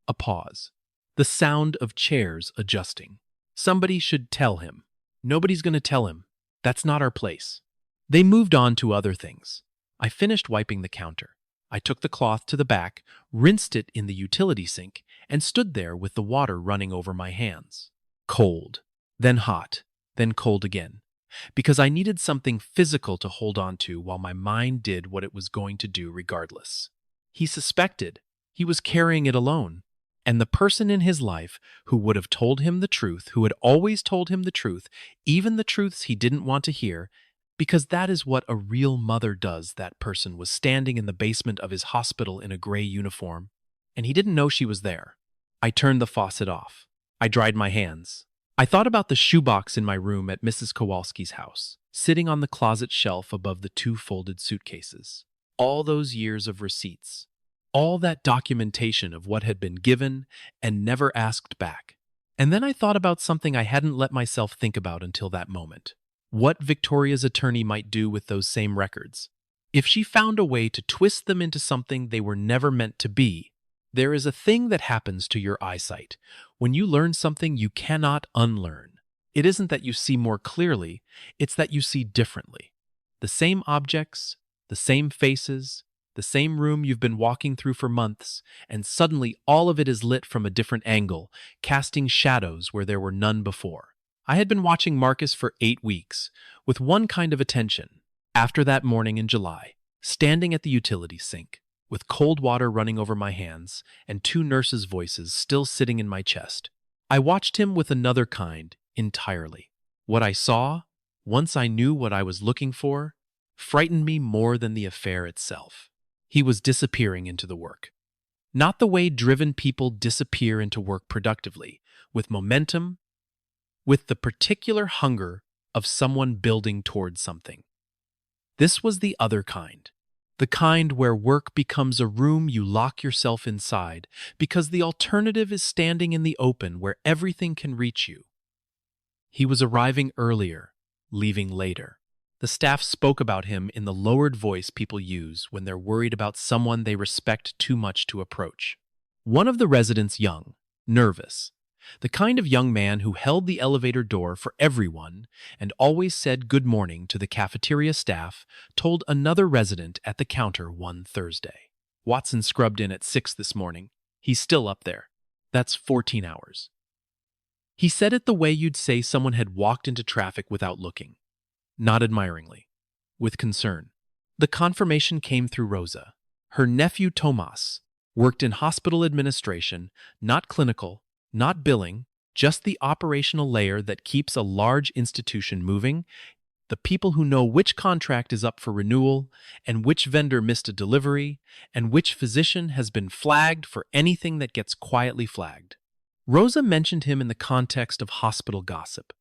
A pause. The sound of chairs adjusting. Somebody should tell him. Nobody's going to tell him. That's not our place. They moved on to other things. I finished wiping the counter. I took the cloth to the back, rinsed it in the utility sink, and stood there with the water running over my hands. Cold, then hot, then cold again, because I needed something physical to hold on to while my mind did what it was going to do regardless. He suspected. He was carrying it alone. And the person in his life who would have told him the truth, who had always told him the truth, even the truths he didn't want to hear, because that is what a real mother does. That person was standing in the basement of his hospital in a gray uniform, and he didn't know she was there. I turned the faucet off. I dried my hands. I thought about the shoebox in my room at Mrs. Kowalski's house, sitting on the closet shelf above the 2 folded suitcases. All those years of receipts. All that documentation of what had been given and never asked back. And then I thought about something I hadn't let myself think about until that moment. What Victoria's attorney might do with those same records. If she found a way to twist them into something they were never meant to be. There is a thing that happens to your eyesight. When you learn something you cannot unlearn. It isn't that you see more clearly, it's that you see differently. The same objects, the same faces, the same room you've been walking through for months, and suddenly all of it is lit from a different angle, casting shadows where there were none before. I had been watching Marcus for 8 weeks, with one kind of attention. After that morning in July, standing at the utility sink, with cold water running over my hands and two nurses' voices still sitting in my chest, I watched him with another kind entirely. What I saw, once I knew what I was looking for, frightened me more than the affair itself. He was disappearing into the work. Not the way driven people disappear into work productively, with momentum, with the particular hunger of someone building towards something. This was the other kind. The kind where work becomes a room you lock yourself inside because the alternative is standing in the open where everything can reach you. He was arriving earlier, leaving later. The staff spoke about him in the lowered voice people use when they're worried about someone they respect too much to approach. One of the residents young, nervous, the kind of young man who held the elevator door for everyone and always said good morning to the cafeteria staff, told another resident at the counter one Thursday. Watson scrubbed in at 6 this morning. He's still up there. That's 14 hours. He said it the way you'd say someone had walked into traffic without looking. Not admiringly, with concern. The confirmation came through Rosa. Her nephew Tomas worked in hospital administration, not clinical, not billing, just the operational layer that keeps a large institution moving, the people who know which contract is up for renewal, and which vendor missed a delivery, and which physician has been flagged for anything that gets quietly flagged. Rosa mentioned him in the context of hospital gossip,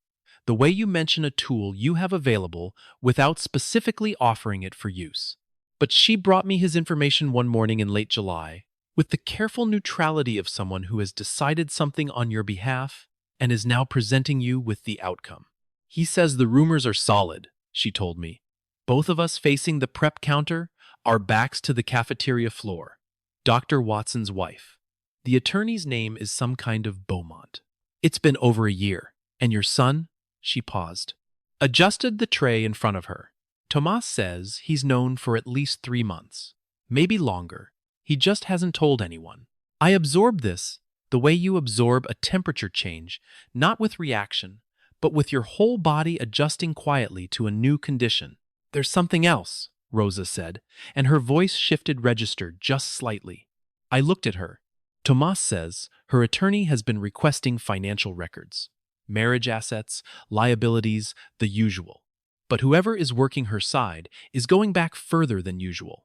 the way you mention a tool you have available without specifically offering it for use. But she brought me his information one morning in late July, with the careful neutrality of someone who has decided something on your behalf and is now presenting you with the outcome. He says the rumors are solid, she told me. Both of us facing the prep counter, our backs to the cafeteria floor. Dr. Watson's wife. The attorney's name is some kind of Beaumont. It's been over a year. And your son? She paused. Adjusted the tray in front of her. Tomas says he's known for at least 3 months. Maybe longer. He just hasn't told anyone. I absorbed this the way you absorb a temperature change, not with reaction, but with your whole body adjusting quietly to a new condition. There's something else, Rosa said, and her voice shifted register just slightly. I looked at her. Tomas says her attorney has been requesting financial records. Marriage assets, liabilities, the usual. But whoever is working her side is going back further than usual.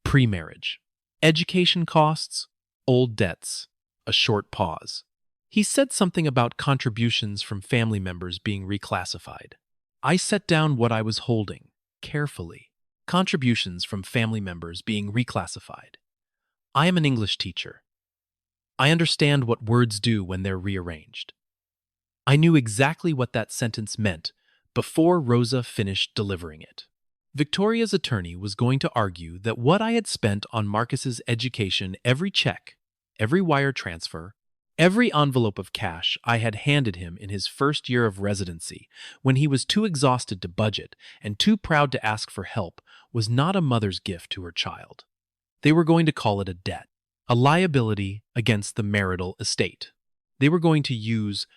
Pre-marriage. Education costs, old debts, a short pause. He said something about contributions from family members being reclassified. I set down what I was holding, carefully. Contributions from family members being reclassified. I am an English teacher. I understand what words do when they're rearranged. I knew exactly what that sentence meant before Rosa finished delivering it. Victoria's attorney was going to argue that what I had spent on Marcus's education, every check, every wire transfer, every envelope of cash I had handed him in his first year of residency, when he was too exhausted to budget and too proud to ask for help, was not a mother's gift to her child. They were going to call it a debt, a liability against the marital estate. They were going to use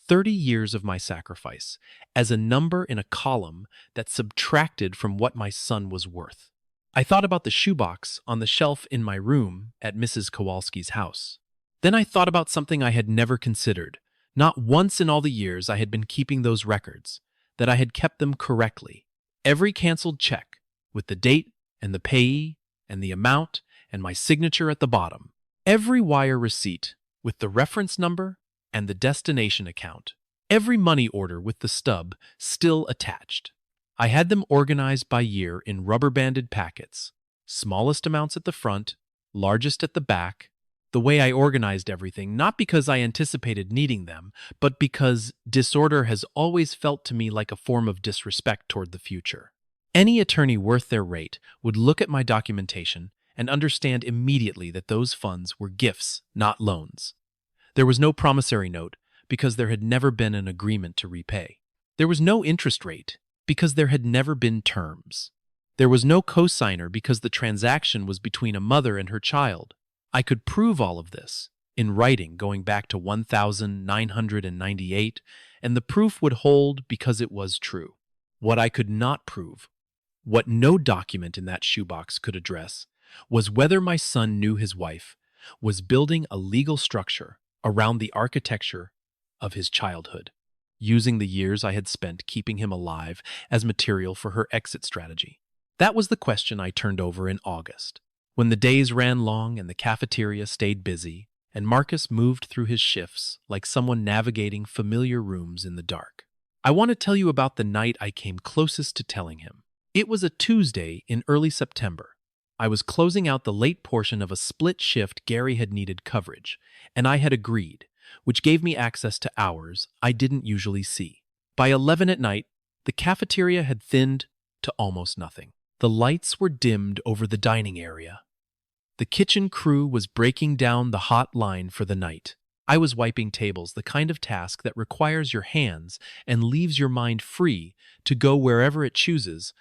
30 years of my sacrifice as a number in a column that subtracted from what my son was worth. I thought about the shoebox on the shelf in my room at Mrs. Kowalski's house. Then I thought about something I had never considered. Not once in all the years I had been keeping those records, that I had kept them correctly. Every canceled check, with the date and the payee and the amount and my signature at the bottom. Every wire receipt with the reference number and the destination account. Every money order with the stub still attached. I had them organized by year in rubber-banded packets, smallest amounts at the front, largest at the back, the way I organized everything, not because I anticipated needing them, but because disorder has always felt to me like a form of disrespect toward the future. Any attorney worth their rate would look at my documentation and understand immediately that those funds were gifts, not loans. There was no promissory note because there had never been an agreement to repay. There was no interest rate because there had never been terms. There was no cosigner because the transaction was between a mother and her child. I could prove all of this in writing going back to 1998 and the proof would hold because it was true. What I could not prove, what no document in that shoebox could address, was whether my son knew his wife was building a legal structure around the architecture of his childhood, using the years I had spent keeping him alive as material for her exit strategy. That was the question I turned over in August, when the days ran long and the cafeteria stayed busy, and Marcus moved through his shifts like someone navigating familiar rooms in the dark. I want to tell you about the night I came closest to telling him. It was a Tuesday in early September. I was closing out the late portion of a split shift Gary had needed coverage, and I had agreed, which gave me access to hours I didn't usually see. By 11 at night, the cafeteria had thinned to almost nothing. The lights were dimmed over the dining area. The kitchen crew was breaking down the hot line for the night. I was wiping tables, the kind of task that requires your hands and leaves your mind free to go wherever it chooses,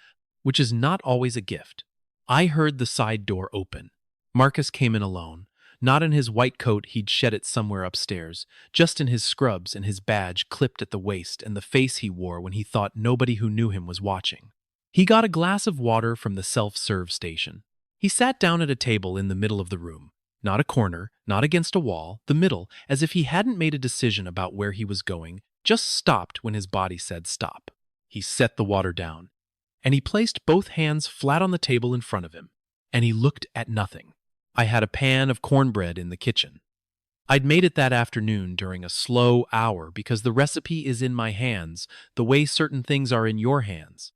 which is not always a gift. I heard the side door open. Marcus came in alone, not in his white coat he'd shed it somewhere upstairs, just in his scrubs and his badge clipped at the waist and the face he wore when he thought nobody who knew him was watching. He got a glass of water from the self-serve station. He sat down at a table in the middle of the room. Not a corner, not against a wall, the middle, as if he hadn't made a decision about where he was going, just stopped when his body said stop. He set the water down, and he placed both hands flat on the table in front of him, and he looked at nothing. I had a pan of cornbread in the kitchen. I'd made it that afternoon during a slow hour because the recipe is in my hands, the way certain things are in your hands.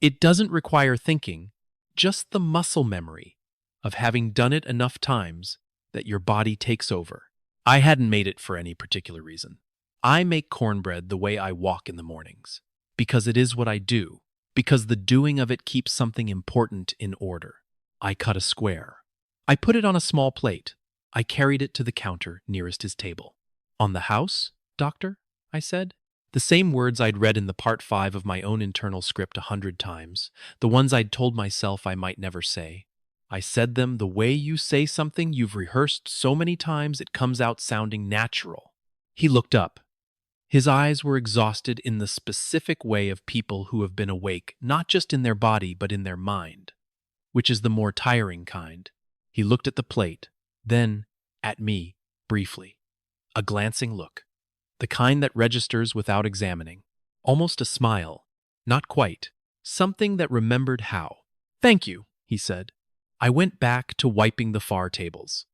It doesn't require thinking, just the muscle memory of having done it enough times that your body takes over. I hadn't made it for any particular reason. I make cornbread the way I walk in the mornings, because it is what I do, because the doing of it keeps something important in order. I cut a square. I put it on a small plate. I carried it to the counter nearest his table. "On the house, doctor?" I said. The same words I'd read in the part 5 of my own internal script 100 times, the ones I'd told myself I might never say. I said them the way you say something you've rehearsed so many times it comes out sounding natural. He looked up. His eyes were exhausted in the specific way of people who have been awake not just in their body but in their mind, which is the more tiring kind. He looked at the plate, then at me, briefly. A glancing look. The kind that registers without examining. Almost a smile. Not quite. Something that remembered how. "Thank you," he said. I went back to wiping the far tables.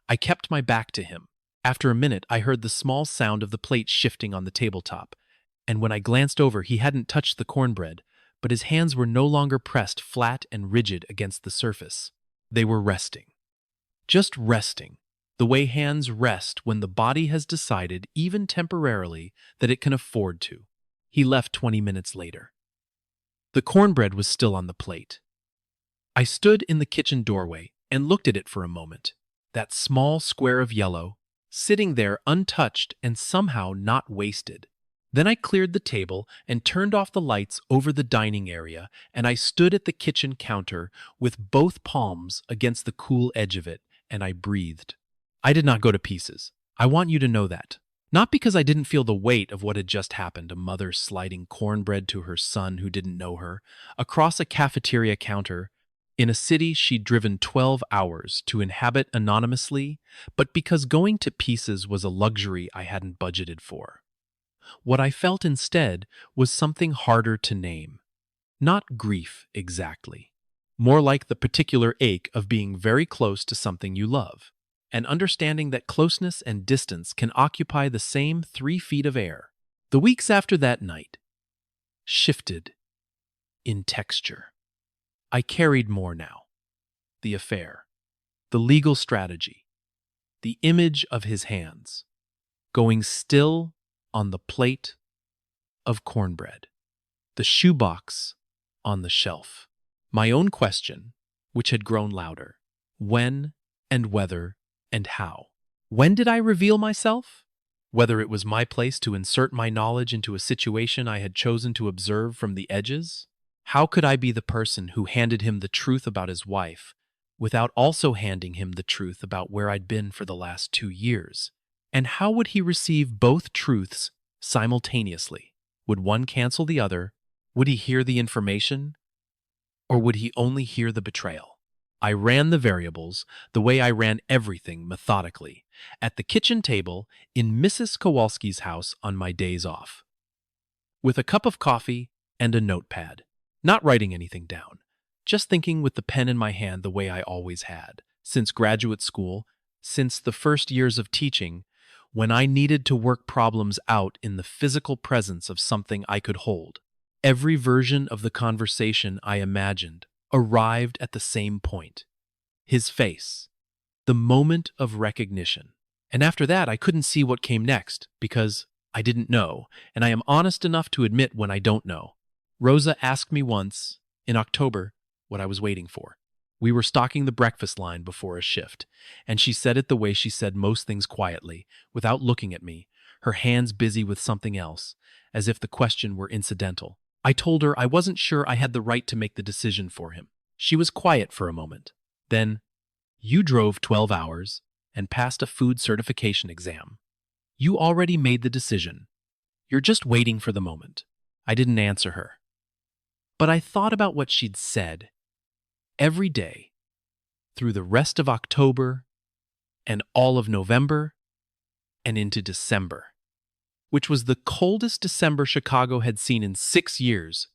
I kept my back to him. After a minute, I heard the small sound of the plate shifting on the tabletop, and when I glanced over, he hadn't touched the cornbread, but his hands were no longer pressed flat and rigid against the surface. They were resting. Just resting. The way hands rest when the body has decided, even temporarily, that it can afford to. He left 20 minutes later. The cornbread was still on the plate. I stood in the kitchen doorway and looked at it for a moment. That small square of yellow, sitting there untouched and somehow not wasted. Then I cleared the table and turned off the lights over the dining area, and I stood at the kitchen counter with both palms against the cool edge of it, and I breathed. I did not go to pieces. I want you to know that. Not because I didn't feel the weight of what had just happened, a mother sliding cornbread to her son who didn't know her, across a cafeteria counter, in a city she'd driven 12 hours to inhabit anonymously, but because going to pieces was a luxury I hadn't budgeted for. What I felt instead was something harder to name. Not grief exactly. More like the particular ache of being very close to something you love, and understanding that closeness and distance can occupy the same 3 feet of air. The weeks after that night shifted in texture. I carried more now. The affair, the legal strategy, the image of his hands, going still on the plate of cornbread, the shoebox on the shelf. My own question, which had grown louder, when and whether and how. When did I reveal myself? Whether it was my place to insert my knowledge into a situation I had chosen to observe from the edges? How could I be the person who handed him the truth about his wife without also handing him the truth about where I'd been for the last 2 years? And how would he receive both truths simultaneously. Would one cancel the other? Would he hear the information? Or would he only hear the betrayal? I ran the variables the way I ran everything methodically, at the kitchen table in Mrs. Kowalski's house on my days off, with a cup of coffee and a notepad, not writing anything down, just thinking with the pen in my hand the way I always had, since graduate school, since the first years of teaching, when I needed to work problems out in the physical presence of something I could hold. Every version of the conversation I imagined arrived at the same point. His face. The moment of recognition. And after that, I couldn't see what came next, because I didn't know, and I am honest enough to admit when I don't know. Rosa asked me once, in October, what I was waiting for. We were stocking the breakfast line before a shift, and she said it the way she said most things quietly, without looking at me, her hands busy with something else, as if the question were incidental. I told her I wasn't sure I had the right to make the decision for him. She was quiet for a moment. Then, "You drove 12 hours and passed a food certification exam. You already made the decision. You're just waiting for the moment." I didn't answer her. But I thought about what she'd said every day, through the rest of October and all of November and into December, which was the coldest December Chicago had seen in 6 years,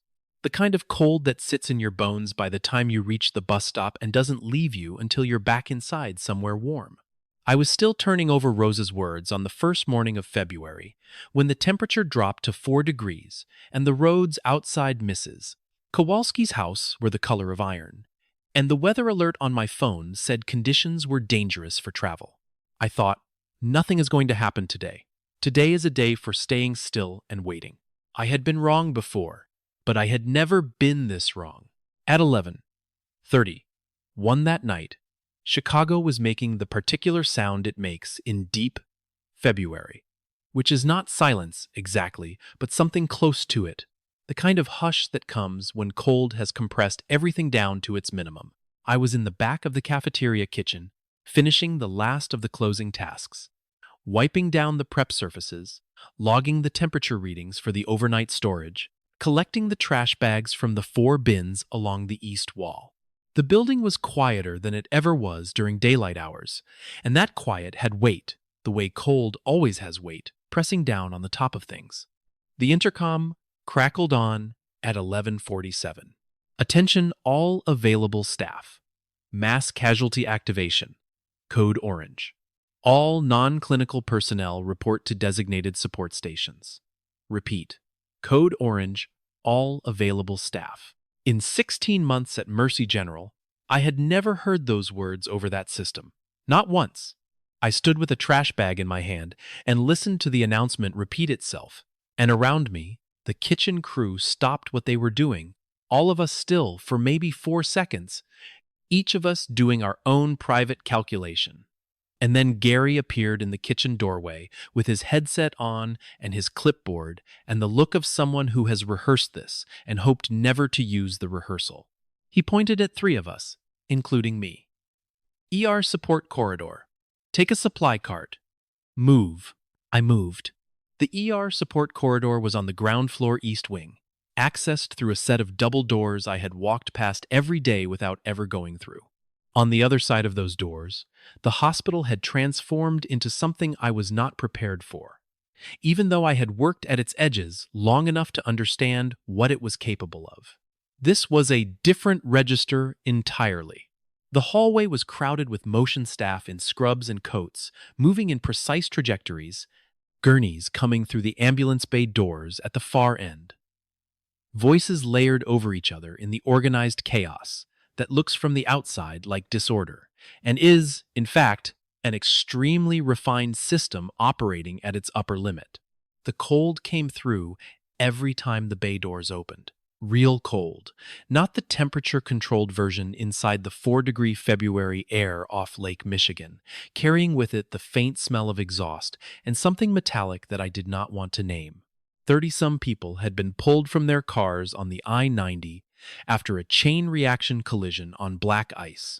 the kind of cold that sits in your bones by the time you reach the bus stop and doesn't leave you until you're back inside somewhere warm. I was still turning over Rosa's words on the first morning of February, when the temperature dropped to 4 degrees and the roads outside Mrs. Kowalski's house were the color of iron, and the weather alert on my phone said conditions were dangerous for travel. I thought, nothing is going to happen today. Today is a day for staying still and waiting. I had been wrong before, but I had never been this wrong. At 11:31 that night, Chicago was making the particular sound it makes in deep February, which is not silence exactly, but something close to it, the kind of hush that comes when cold has compressed everything down to its minimum. I was in the back of the cafeteria kitchen, finishing the last of the closing tasks, wiping down the prep surfaces, logging the temperature readings for the overnight storage, collecting the trash bags from the 4 bins along the east wall. The building was quieter than it ever was during daylight hours, and that quiet had weight, the way cold always has weight, pressing down on the top of things. The intercom crackled on at 11:47. "Attention all available staff. Mass casualty activation. Code orange. All non-clinical personnel report to designated support stations." Repeat. Code orange, all available staff. In 16 months at Mercy General, I had never heard those words over that system. Not once. I stood with a trash bag in my hand and listened to the announcement repeat itself, and around me, the kitchen crew stopped what they were doing, all of us still for maybe 4 seconds, each of us doing our own private calculation. And then Gary appeared in the kitchen doorway with his headset on and his clipboard and the look of someone who has rehearsed this and hoped never to use the rehearsal. He pointed at 3 of us, including me. "ER support corridor. Take a supply cart. Move." I moved. The ER support corridor was on the ground floor east wing, accessed through a set of double doors I had walked past every day without ever going through. On the other side of those doors, the hospital had transformed into something I was not prepared for, even though I had worked at its edges long enough to understand what it was capable of. This was a different register entirely. The hallway was crowded with motion staff in scrubs and coats, moving in precise trajectories, gurneys coming through the ambulance bay doors at the far end. Voices layered over each other in the organized chaos that looks from the outside like disorder, and is, in fact, an extremely refined system operating at its upper limit. The cold came through every time the bay doors opened. Real cold, not the temperature-controlled version inside the 4-degree February air off Lake Michigan, carrying with it the faint smell of exhaust and something metallic that I did not want to name. 30-some people had been pulled from their cars on the I-90 after a chain reaction collision on black ice.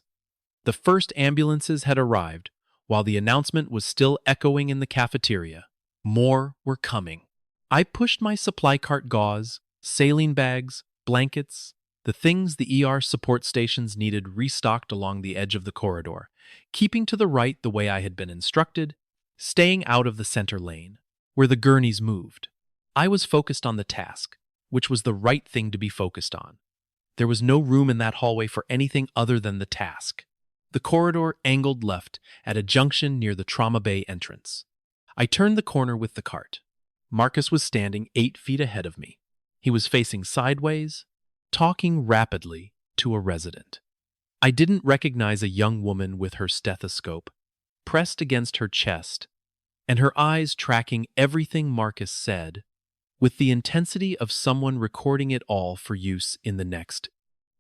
The first ambulances had arrived, while the announcement was still echoing in the cafeteria. More were coming. I pushed my supply cart gauze, saline bags, blankets, the things the ER support stations needed restocked along the edge of the corridor, keeping to the right the way I had been instructed, staying out of the center lane, where the gurneys moved. I was focused on the task, which was the right thing to be focused on. There was no room in that hallway for anything other than the task. The corridor angled left at a junction near the trauma bay entrance. I turned the corner with the cart. Marcus was standing 8 feet ahead of me. He was facing sideways, talking rapidly to a resident. I didn't recognize a young woman with her stethoscope pressed against her chest and her eyes tracking everything Marcus said with the intensity of someone recording it all for use in the next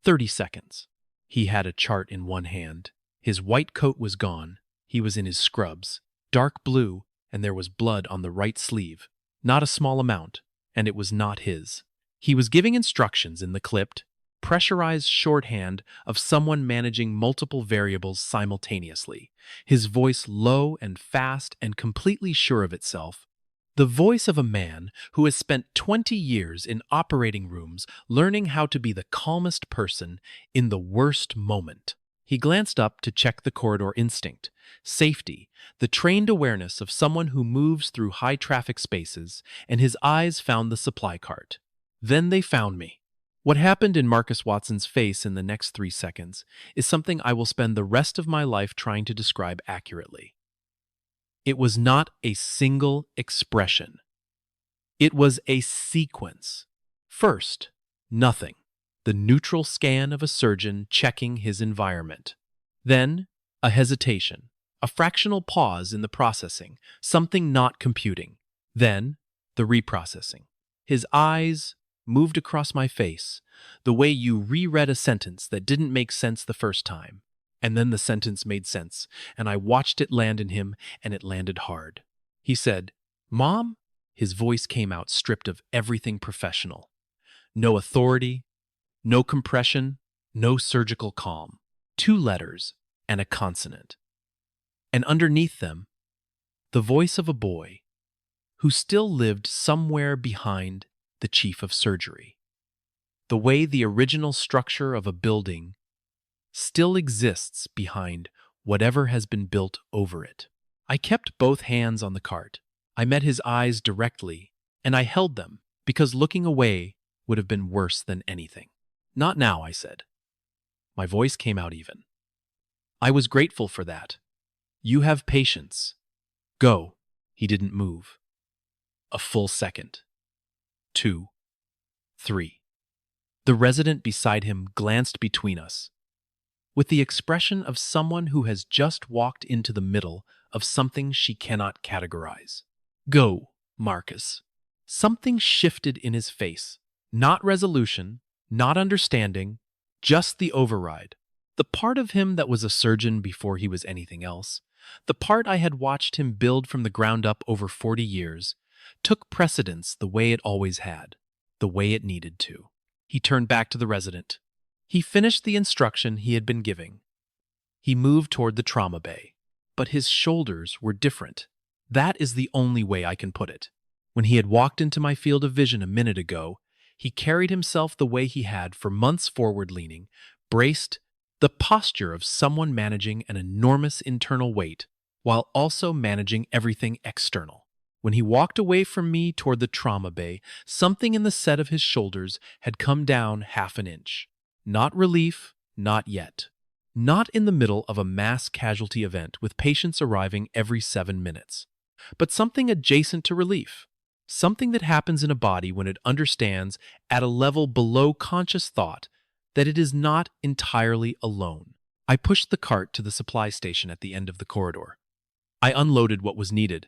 30 seconds. He had a chart in one hand. His white coat was gone. He was in his scrubs, dark blue, and there was blood on the right sleeve. Not a small amount, and it was not his. He was giving instructions in the clipped, pressurized shorthand of someone managing multiple variables simultaneously, his voice low and fast and completely sure of itself. The voice of a man who has spent 20 years in operating rooms learning how to be the calmest person in the worst moment. He glanced up to check the corridor instinct, safety, the trained awareness of someone who moves through high-traffic spaces, and his eyes found the supply cart. Then they found me. What happened in Marcus Watson's face in the next 3 seconds is something I will spend the rest of my life trying to describe accurately. It was not a single expression. It was a sequence. First, nothing. The neutral scan of a surgeon checking his environment. Then, a hesitation, a fractional pause in the processing, something not computing. Then, the reprocessing. His eyes moved across my face, the way you reread a sentence that didn't make sense the first time. And then the sentence made sense, and I watched it land in him, and it landed hard. He said, "Mom?" His voice came out stripped of everything professional. No authority, no compression, no surgical calm. 2 letters and a consonant. And underneath them, the voice of a boy who still lived somewhere behind the chief of surgery. The way the original structure of a building still exists behind whatever has been built over it. I kept both hands on the cart. I met his eyes directly, and I held them because looking away would have been worse than anything. "Not now," I said. My voice came out even. I was grateful for that. "You have patience. Go." He didn't move. A full second. 2. 3. The resident beside him glanced between us, with the expression of someone who has just walked into the middle of something she cannot categorize. "Go, Marcus." Something shifted in his face. Not resolution, not understanding, just the override. The part of him that was a surgeon before he was anything else, the part I had watched him build from the ground up over 40 years, took precedence the way it always had, the way it needed to. He turned back to the resident. He finished the instruction he had been giving. He moved toward the trauma bay, but his shoulders were different. That is the only way I can put it. When he had walked into my field of vision a minute ago, he carried himself the way he had for months forward-leaning, braced, the posture of someone managing an enormous internal weight while also managing everything external. When he walked away from me toward the trauma bay, something in the set of his shoulders had come down half an inch. Not relief, not yet. Not in the middle of a mass casualty event with patients arriving every 7 minutes. But something adjacent to relief. Something that happens in a body when it understands at a level below conscious thought that it is not entirely alone. I pushed the cart to the supply station at the end of the corridor. I unloaded what was needed.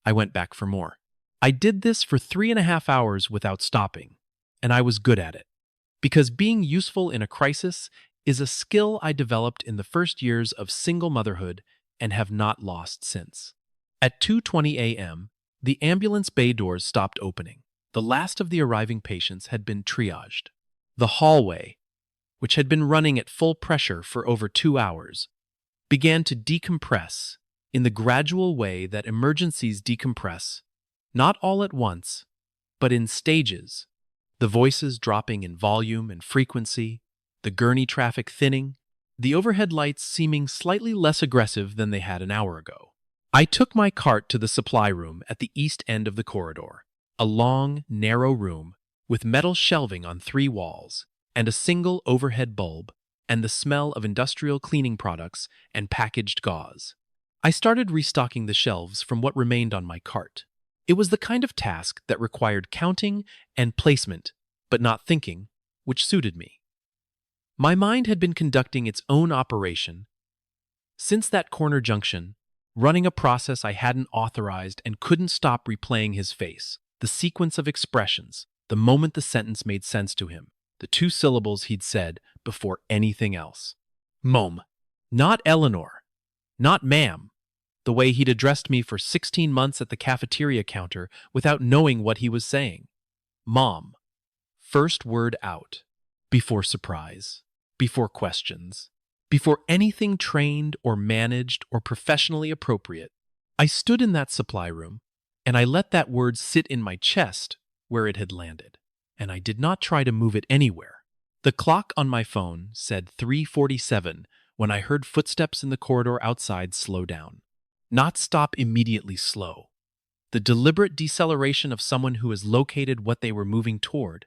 I went back for more. I did this for 3.5 hours without stopping, and I was good at it. Because being useful in a crisis is a skill I developed in the first years of single motherhood and have not lost since. At 2:20 a.m., the ambulance bay doors stopped opening. The last of the arriving patients had been triaged. The hallway, which had been running at full pressure for over 2 hours, began to decompress in the gradual way that emergencies decompress, not all at once, but in stages. The voices dropping in volume and frequency, the gurney traffic thinning, the overhead lights seeming slightly less aggressive than they had an hour ago. I took my cart to the supply room at the east end of the corridor, a long, narrow room with metal shelving on 3 walls and a single overhead bulb and the smell of industrial cleaning products and packaged gauze. I started restocking the shelves from what remained on my cart. It was the kind of task that required counting and placement, but not thinking, which suited me. My mind had been conducting its own operation since that corner junction, running a process I hadn't authorized and couldn't stop replaying his face, the sequence of expressions, the moment the sentence made sense to him, the 2 syllables he'd said before anything else. Mom. Not Eleanor. Not ma'am. The way he'd addressed me for 16 months at the cafeteria counter without knowing what he was saying. Mom. First word out. Before surprise. Before questions. Before anything trained or managed or professionally appropriate. I stood in that supply room, and I let that word sit in my chest where it had landed, and I did not try to move it anywhere. The clock on my phone said 3:47 when I heard footsteps in the corridor outside slow down. Not stop immediately slow. The deliberate deceleration of someone who has located what they were moving toward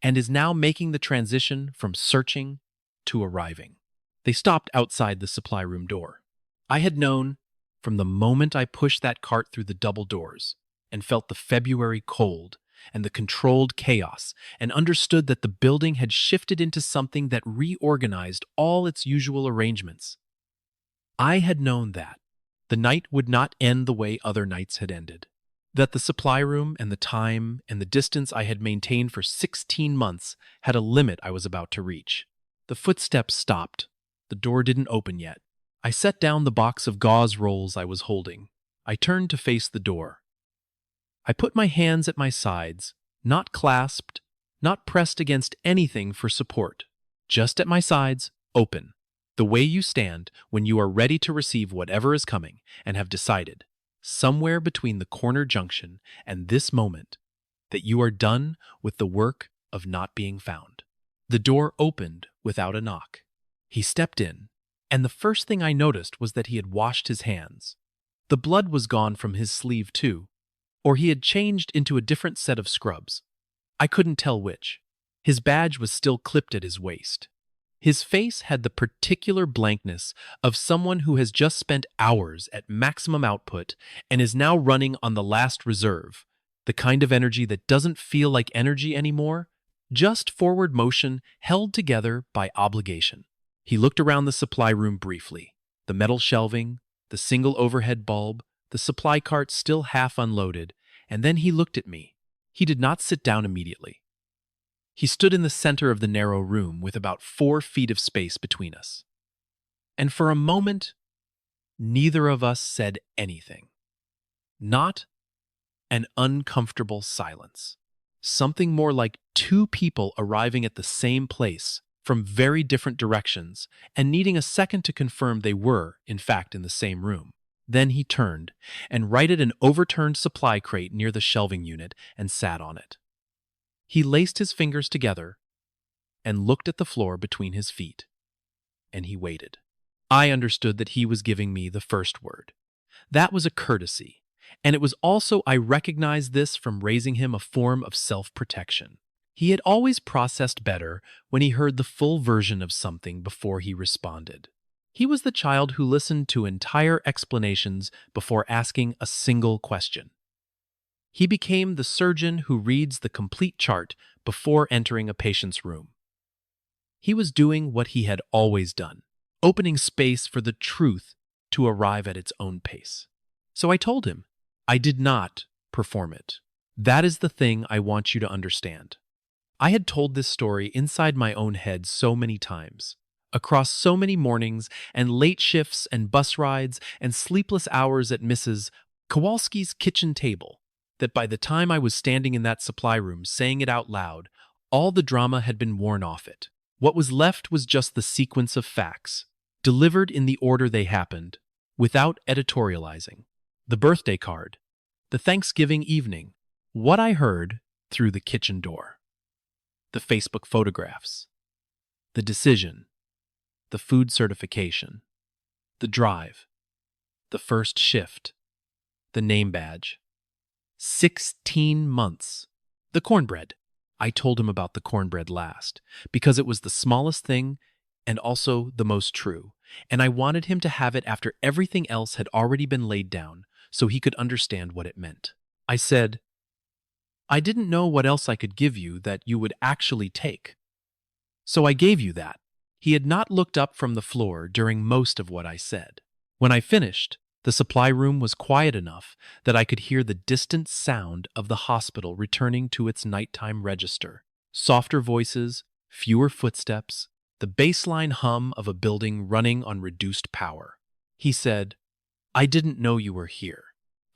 and is now making the transition from searching to arriving. They stopped outside the supply room door. I had known from the moment I pushed that cart through the double doors and felt the February cold and the controlled chaos and understood that the building had shifted into something that reorganized all its usual arrangements. I had known that the night would not end the way other nights had ended, that the supply room and the time and the distance I had maintained for 16 months had a limit I was about to reach. The footsteps stopped. The door didn't open yet. I set down the box of gauze rolls I was holding. I turned to face the door. I put my hands at my sides, not clasped, not pressed against anything for support, just at my sides, open, the way you stand when you are ready to receive whatever is coming and have decided, somewhere between the corner junction and this moment, that you are done with the work of not being found. The door opened without a knock. He stepped in, and the first thing I noticed was that he had washed his hands. The blood was gone from his sleeve too, or he had changed into a different set of scrubs. I couldn't tell which. His badge was still clipped at his waist. His face had the particular blankness of someone who has just spent hours at maximum output and is now running on the last reserve, the kind of energy that doesn't feel like energy anymore, just forward motion held together by obligation. He looked around the supply room briefly, the metal shelving, the single overhead bulb, the supply cart still half unloaded, and then he looked at me. He did not sit down immediately. He stood in the center of the narrow room with about 4 feet of space between us. And for a moment, neither of us said anything. Not an uncomfortable silence. Something more like 2 people arriving at the same place from very different directions and needing a second to confirm they were, in fact, in the same room. Then he turned and righted an overturned supply crate near the shelving unit and sat on it. He laced his fingers together and looked at the floor between his feet. And he waited. I understood that he was giving me the first word. That was a courtesy, and it was also, I recognized this from raising him, a form of self-protection. He had always processed better when he heard the full version of something before he responded. He was the child who listened to entire explanations before asking a single question. He became the surgeon who reads the complete chart before entering a patient's room. He was doing what he had always done, opening space for the truth to arrive at its own pace. So I told him, I did not perform it. That is the thing I want you to understand. I had told this story inside my own head so many times, across so many mornings and late shifts and bus rides and sleepless hours at Mrs. Kowalski's kitchen table, that by the time I was standing in that supply room saying it out loud, all the drama had been worn off it. What was left was just the sequence of facts, delivered in the order they happened, without editorializing. The birthday card, the Thanksgiving evening, what I heard, through the kitchen door. The Facebook photographs, the decision, the food certification, the drive, the first shift, the name badge. 16 months. The cornbread. I told him about the cornbread last, because it was the smallest thing and also the most true, and I wanted him to have it after everything else had already been laid down, so he could understand what it meant. I said, I didn't know what else I could give you that you would actually take. So I gave you that. He had not looked up from the floor during most of what I said. When I finished, the supply room was quiet enough that I could hear the distant sound of the hospital returning to its nighttime register. Softer voices, fewer footsteps, the baseline hum of a building running on reduced power. He said, I didn't know you were here.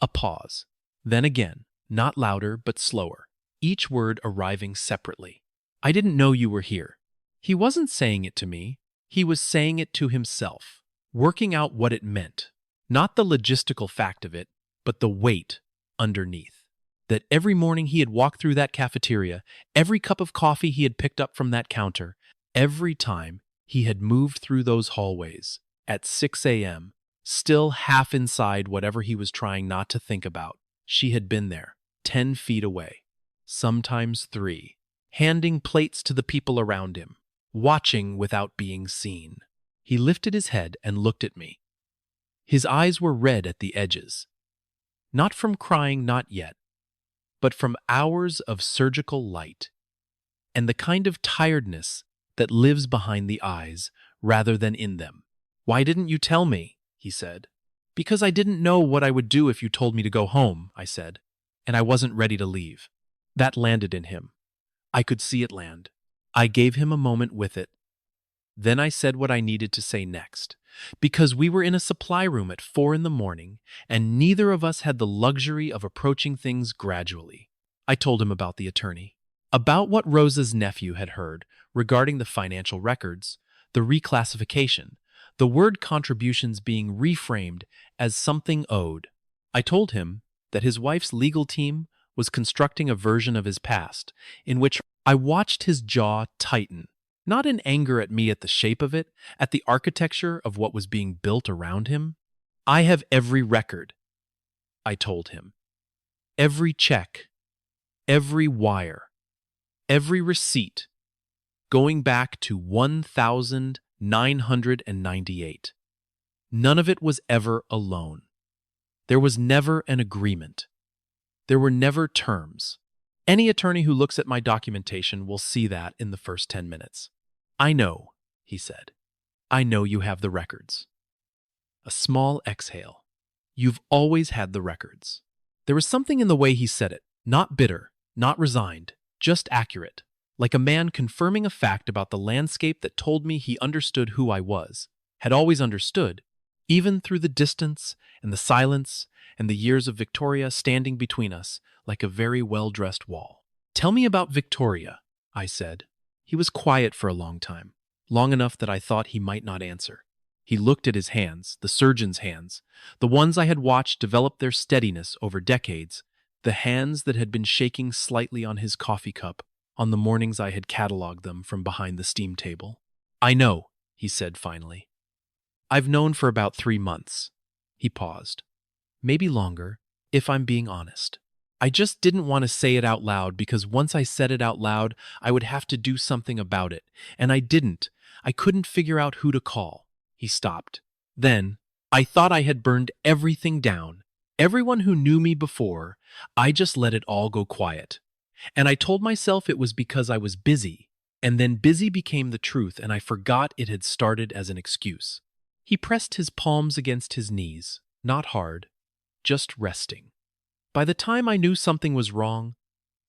A pause. Then again, not louder but slower, each word arriving separately. I didn't know you were here. He wasn't saying it to me. He was saying it to himself, working out what it meant. Not the logistical fact of it, but the weight underneath. That every morning he had walked through that cafeteria, every cup of coffee he had picked up from that counter, every time he had moved through those hallways at 6 a.m., still half inside whatever he was trying not to think about, she had been there, 10 feet away, sometimes 3, handing plates to the people around him, watching without being seen. He lifted his head and looked at me. His eyes were red at the edges. Not from crying, not yet, but from hours of surgical light, and the kind of tiredness that lives behind the eyes rather than in them. Why didn't you tell me? He said. Because I didn't know what I would do if you told me to go home, I said, and I wasn't ready to leave. That landed in him. I could see it land. I gave him a moment with it. Then I said what I needed to say next, because we were in a supply room at 4 in the morning, and neither of us had the luxury of approaching things gradually. I told him about the attorney, about what Rosa's nephew had heard regarding the financial records, the reclassification, the word contributions being reframed as something owed. I told him that his wife's legal team was constructing a version of his past in which I watched his jaw tighten, not in anger at me at the shape of it, at the architecture of what was being built around him. I have every record, I told him. Every check, every wire, every receipt, going back to 1998. None of it was ever a loan. There was never an agreement. There were never terms. Any attorney who looks at my documentation will see that in the first 10 minutes. I know, he said. I know you have the records. A small exhale. You've always had the records. There was something in the way he said it, not bitter, not resigned, just accurate, like a man confirming a fact about the landscape that told me he understood who I was, had always understood, even through the distance and the silence and the years of Victoria standing between us like a very well-dressed wall. Tell me about Victoria, I said. He was quiet for a long time, long enough that I thought he might not answer. He looked at his hands, the surgeon's hands, the ones I had watched develop their steadiness over decades, the hands that had been shaking slightly on his coffee cup on the mornings I had catalogued them from behind the steam table. I know, he said finally. I've known for about 3 months. He paused. Maybe longer, if I'm being honest. I just didn't want to say it out loud because once I said it out loud, I would have to do something about it, and I didn't. I couldn't figure out who to call. He stopped. Then, I thought I had burned everything down. Everyone who knew me before, I just let it all go quiet. And I told myself it was because I was busy, and then busy became the truth, and I forgot it had started as an excuse. He pressed his palms against his knees, not hard, just resting. By the time I knew something was wrong,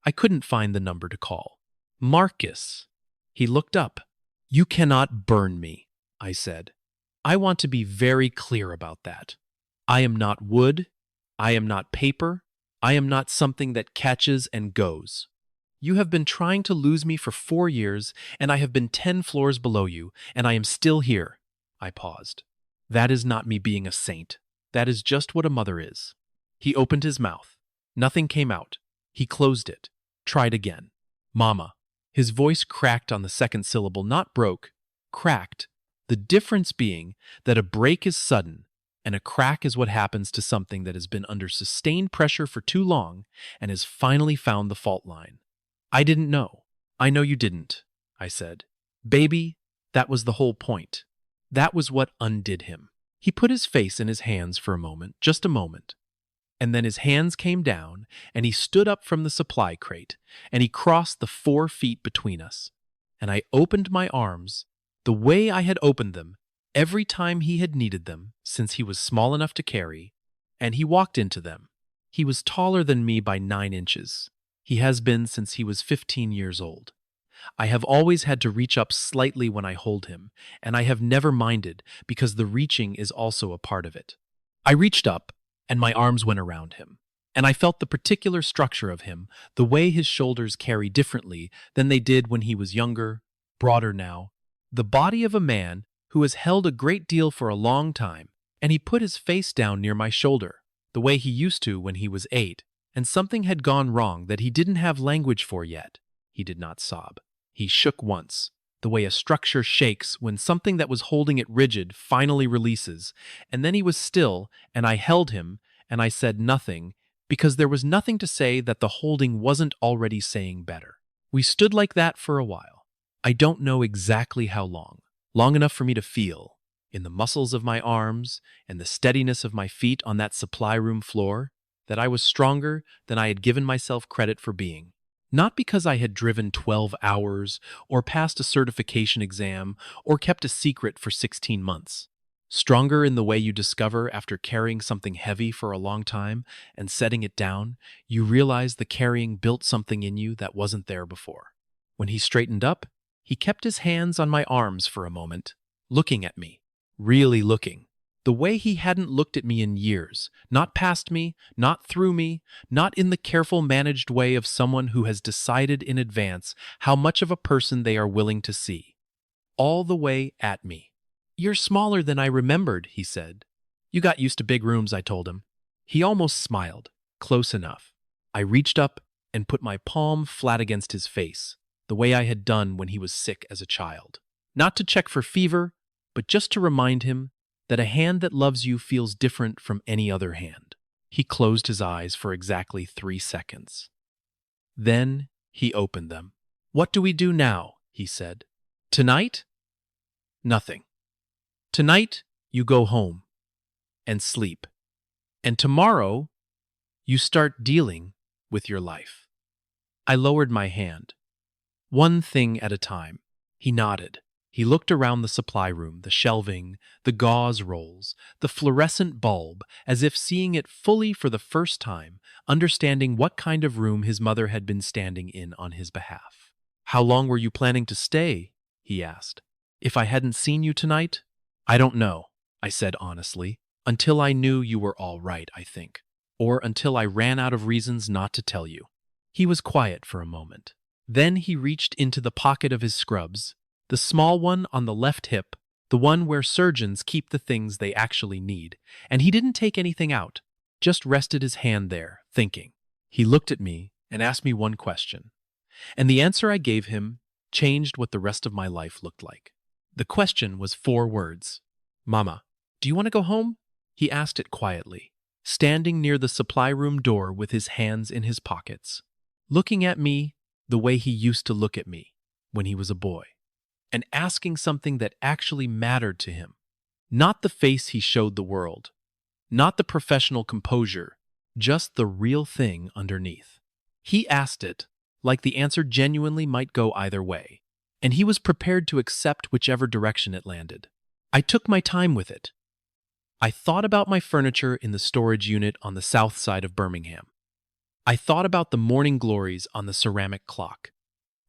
I couldn't find the number to call. Marcus. He looked up. You cannot burn me, I said. I want to be very clear about that. I am not wood. I am not paper. I am not something that catches and goes. You have been trying to lose me for 4 years, and I have been 10 floors below you, and I am still here. I paused. That is not me being a saint. That is just what a mother is. He opened his mouth. Nothing came out. He closed it. Tried again. Mama. His voice cracked on the second syllable, not broke, cracked. The difference being that a break is sudden, and a crack is what happens to something that has been under sustained pressure for too long and has finally found the fault line. I didn't know. I know you didn't, I said. Baby, that was the whole point. That was what undid him. He put his face in his hands for a moment, just a moment. And then his hands came down, and he stood up from the supply crate, and he crossed the 4 feet between us. And I opened my arms, the way I had opened them, every time he had needed them, since he was small enough to carry, and he walked into them. He was taller than me by 9 inches. He has been since he was 15 years old. I have always had to reach up slightly when I hold him, and I have never minded because the reaching is also a part of it. I reached up, and my arms went around him, and I felt the particular structure of him, the way his shoulders carry differently than they did when he was younger, broader now, the body of a man who has held a great deal for a long time, and he put his face down near my shoulder, the way he used to when he was 8, and something had gone wrong that he didn't have language for yet. He did not sob. He shook once, the way a structure shakes when something that was holding it rigid finally releases, and then he was still, and I held him, and I said nothing, because there was nothing to say that the holding wasn't already saying better. We stood like that for a while. I don't know exactly how long. Long enough for me to feel, in the muscles of my arms and the steadiness of my feet on that supply room floor, that I was stronger than I had given myself credit for being. Not because I had driven 12 hours, or passed a certification exam, or kept a secret for 16 months. Stronger in the way you discover after carrying something heavy for a long time and setting it down, you realize the carrying built something in you that wasn't there before. When he straightened up, he kept his hands on my arms for a moment, looking at me, really looking. The way he hadn't looked at me in years, not past me, not through me, not in the careful managed way of someone who has decided in advance how much of a person they are willing to see. All the way at me. You're smaller than I remembered, he said. You got used to big rooms, I told him. He almost smiled, close enough. I reached up and put my palm flat against his face, the way I had done when he was sick as a child. Not to check for fever, but just to remind him that a hand that loves you feels different from any other hand. He closed his eyes for exactly 3 seconds. Then he opened them. What do we do now? He said. Tonight? Nothing. Tonight, you go home and sleep. And tomorrow, you start dealing with your life. I lowered my hand. One thing at a time. He nodded. He looked around the supply room, the shelving, the gauze rolls, the fluorescent bulb, as if seeing it fully for the first time, understanding what kind of room his mother had been standing in on his behalf. How long were you planning to stay? He asked. If I hadn't seen you tonight? I don't know, I said honestly, until I knew you were all right, I think, or until I ran out of reasons not to tell you. He was quiet for a moment. Then he reached into the pocket of his scrubs, the small one on the left hip, the one where surgeons keep the things they actually need, and he didn't take anything out, just rested his hand there, thinking. He looked at me and asked me one question, and the answer I gave him changed what the rest of my life looked like. The question was 4 words. Mama, do you want to go home? He asked it quietly, standing near the supply room door with his hands in his pockets, looking at me the way he used to look at me when he was a boy, and asking something that actually mattered to him. Not the face he showed the world, not the professional composure, just the real thing underneath. He asked it like the answer genuinely might go either way, and he was prepared to accept whichever direction it landed. I took my time with it. I thought about my furniture in the storage unit on the south side of Birmingham. I thought about the morning glories on the ceramic clock,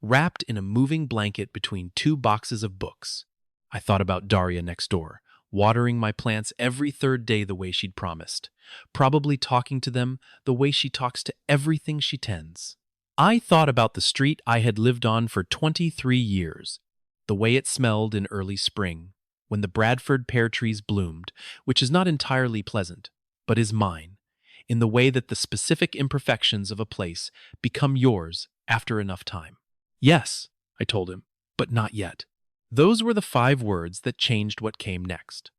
wrapped in a moving blanket between 2 boxes of books. I thought about Daria next door, watering my plants every 3rd day the way she'd promised, probably talking to them the way she talks to everything she tends. I thought about the street I had lived on for 23 years, the way it smelled in early spring, when the Bradford pear trees bloomed, which is not entirely pleasant, but is mine, in the way that the specific imperfections of a place become yours after enough time. Yes, I told him, but not yet. Those were the 5 words that changed what came next.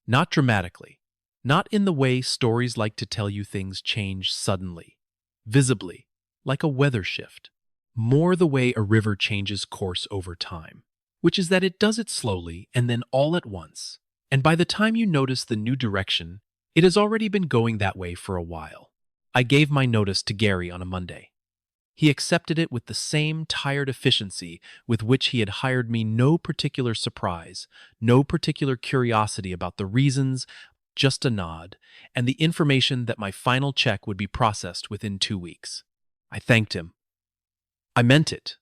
Not dramatically, not in the way stories like to tell you things change suddenly, visibly, like a weather shift. More the way a river changes course over time, which is that it does it slowly and then all at once. And by the time you notice the new direction, it has already been going that way for a while. I gave my notice to Gary on a Monday. He accepted it with the same tired efficiency with which he had hired me, no particular surprise, no particular curiosity about the reasons, just a nod, and the information that my final check would be processed within 2 weeks. I thanked him. I meant it.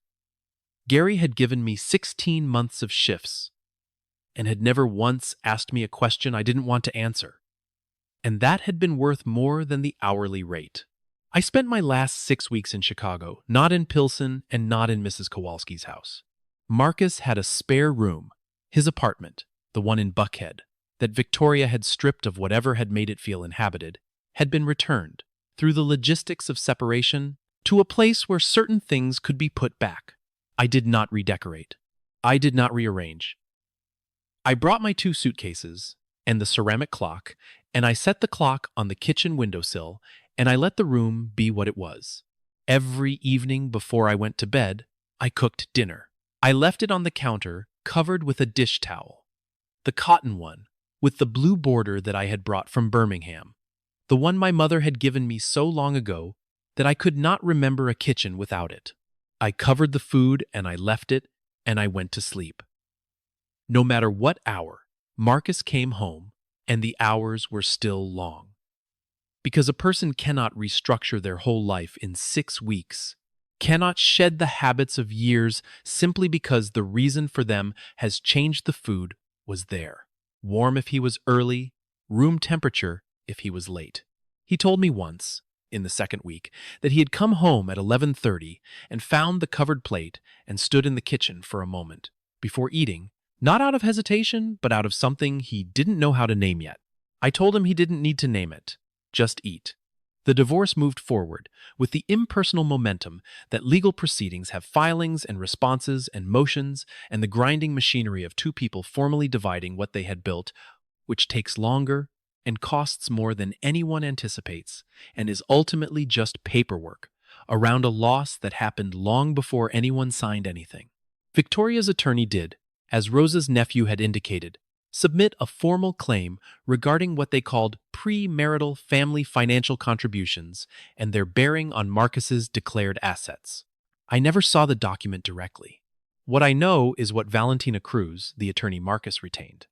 Gary had given me 16 months of shifts and had never once asked me a question I didn't want to answer. And that had been worth more than the hourly rate. I spent my last 6 weeks in Chicago, not in Pilsen and not in Mrs. Kowalski's house. Marcus had a spare room, his apartment, the one in Buckhead, that Victoria had stripped of whatever had made it feel inhabited, had been returned, through the logistics of separation, to a place where certain things could be put back. I did not redecorate. I did not rearrange. I brought my 2 suitcases and the ceramic clock, and I set the clock on the kitchen windowsill, and I let the room be what it was. Every evening before I went to bed, I cooked dinner. I left it on the counter, covered with a dish towel. The cotton one, with the blue border that I had brought from Birmingham. The one my mother had given me so long ago that I could not remember a kitchen without it. I covered the food and I left it, and I went to sleep. No matter what hour, Marcus came home, and the hours were still long. Because a person cannot restructure their whole life in 6 weeks, cannot shed the habits of years simply because the reason for them has changed. The food was there. Warm if he was early, room temperature if he was late. He told me once, in the 2nd week, that he had come home at 11:30 and found the covered plate and stood in the kitchen for a moment before eating, not out of hesitation, but out of something he didn't know how to name yet. I told him he didn't need to name it, just eat. The divorce moved forward with the impersonal momentum that legal proceedings have: filings and responses and motions and the grinding machinery of 2 people formally dividing what they had built, which takes longer and costs more than anyone anticipates and is ultimately just paperwork around a loss that happened long before anyone signed anything. Victoria's attorney did, as Rosa's nephew had indicated, submit a formal claim regarding what they called premarital family financial contributions and their bearing on Marcus's declared assets. I never saw the document directly. What I know is what Valentina Cruz, the attorney Marcus retained.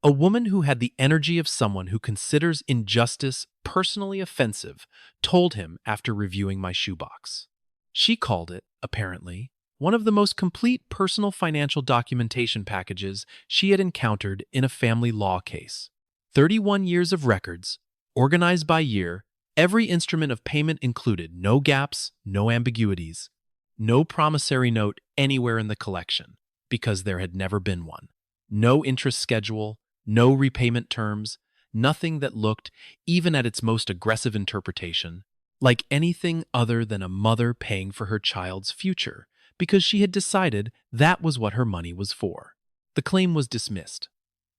A woman who had the energy of someone who considers injustice personally offensive, told him after reviewing my shoebox. She called it, apparently, one of the most complete personal financial documentation packages she had encountered in a family law case. 31 years of records, organized by year, every instrument of payment included, no gaps, no ambiguities, no promissory note anywhere in the collection, because there had never been one, no interest schedule, no repayment terms, nothing that looked, even at its most aggressive interpretation, like anything other than a mother paying for her child's future, because she had decided that was what her money was for. The claim was dismissed.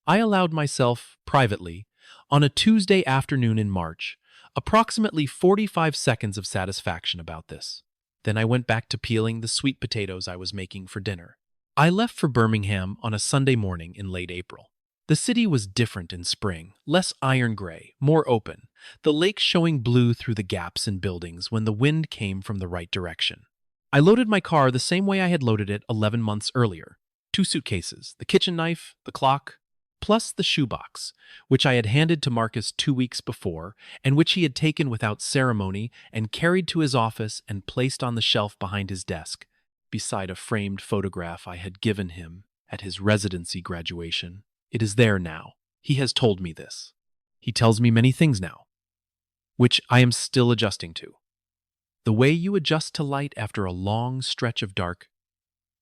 I allowed myself, privately, on a Tuesday afternoon in March, approximately 45 seconds of satisfaction about this. Then I went back to peeling the sweet potatoes I was making for dinner. I left for Birmingham on a Sunday morning in late April. The city was different in spring, less iron gray, more open, the lake showing blue through the gaps in buildings when the wind came from the right direction. I loaded my car the same way I had loaded it 11 months earlier. 2 suitcases, the kitchen knife, the clock, plus the shoebox, which I had handed to Marcus 2 weeks before, and which he had taken without ceremony and carried to his office and placed on the shelf behind his desk, beside a framed photograph I had given him at his residency graduation. It is there now. He has told me this. He tells me many things now, which I am still adjusting to. The way you adjust to light after a long stretch of dark,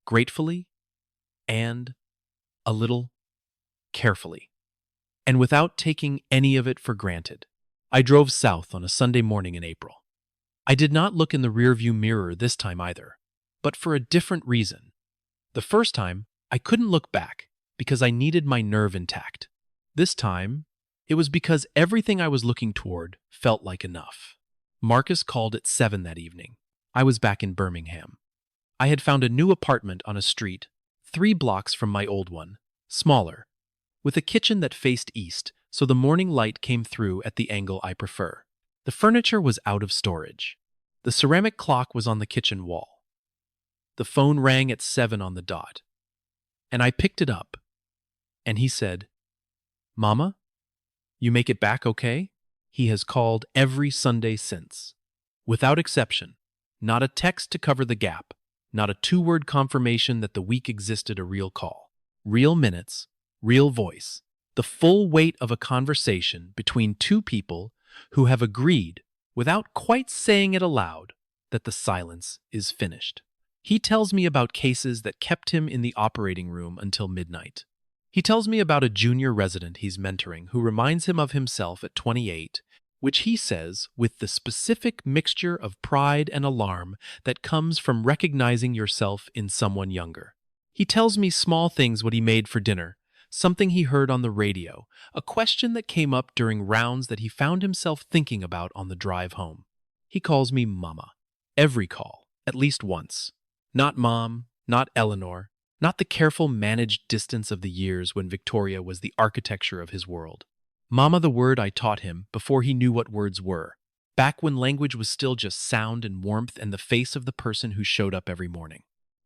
gratefully and a little carefully, and without taking any of it for granted. I drove south on a Sunday morning in April. I did not look in the rearview mirror this time either, but for a different reason. The first time, I couldn't look back because I needed my nerve intact. This time, it was because everything I was looking toward felt like enough. Marcus called at 7 that evening. I was back in Birmingham. I had found a new apartment on a street 3 blocks from my old one, smaller, with a kitchen that faced east so the morning light came through at the angle I prefer. The furniture was out of storage. The ceramic clock was on the kitchen wall. The phone rang at 7 on the dot, and I picked it up, and he said, "Mama, you make it back okay?" He has called every Sunday since. Without exception. Not a text to cover the gap. Not a 2-word confirmation that the week existed a real call. Real minutes. Real voice. The full weight of a conversation between 2 people who have agreed, without quite saying it aloud, that the silence is finished. He tells me about cases that kept him in the operating room until midnight. He tells me about a junior resident he's mentoring who reminds him of himself at 28, which he says with the specific mixture of pride and alarm that comes from recognizing yourself in someone younger. He tells me small things what he made for dinner, something he heard on the radio, a question that came up during rounds that he found himself thinking about on the drive home. He calls me Mama. Every call, at least once. Not Mom, not Eleanor, not the careful managed distance of the years when Victoria was the architecture of his world. Mama, the word I taught him before he knew what words were, back when language was still just sound and warmth and the face of the person who showed up every morning.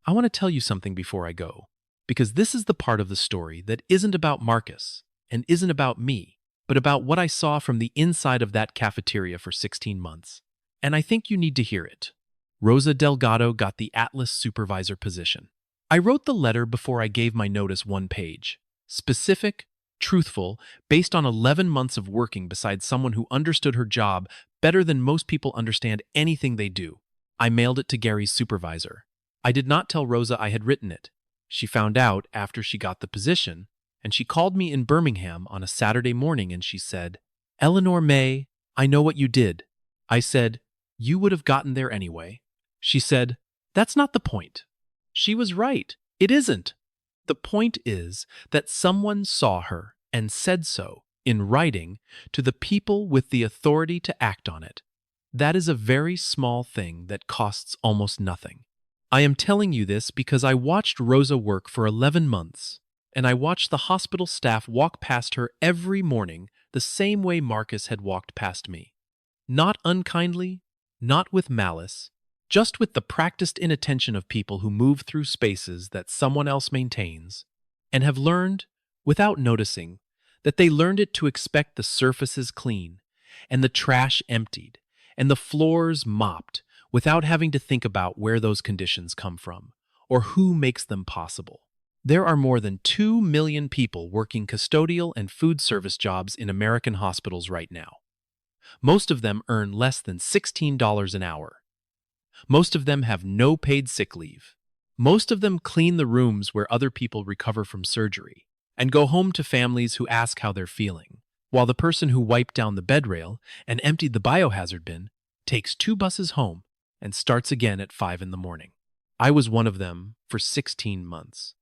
I want to tell you something before I go, because this is the part of the story that isn't about Marcus and isn't about me, but about what I saw from the inside of that cafeteria for 16 months. And I think you need to hear it. Rosa Delgado got the Atlas supervisor position. I wrote the letter before I gave my notice 1 page. Specific, truthful, based on 11 months of working beside someone who understood her job better than most people understand anything they do. I mailed it to Gary's supervisor. I did not tell Rosa I had written it. She found out after she got the position, and she called me in Birmingham on a Saturday morning and she said, "Eleanor May, I know what you did." I said, "You would have gotten there anyway." She said, "That's not the point." She was right. It isn't. The point is that someone saw her and said so in writing to the people with the authority to act on it. That is a very small thing that costs almost nothing. I am telling you this because I watched Rosa work for 11 months, and I watched the hospital staff walk past her every morning the same way Marcus had walked past me. Not unkindly, not with malice, just with the practiced inattention of people who move through spaces that someone else maintains, and have learned, without noticing, that they learned it to expect the surfaces clean, and the trash emptied, and the floors mopped, without having to think about where those conditions come from, or who makes them possible. There are more than 2 million people working custodial and food service jobs in American hospitals right now. Most of them earn less than $16 an hour. Most of them have no paid sick leave. Most of them clean the rooms where other people recover from surgery and go home to families who ask how they're feeling, while the person who wiped down the bed rail and emptied the biohazard bin takes 2 buses home and starts again at 5 in the morning. I was one of them for 16 months.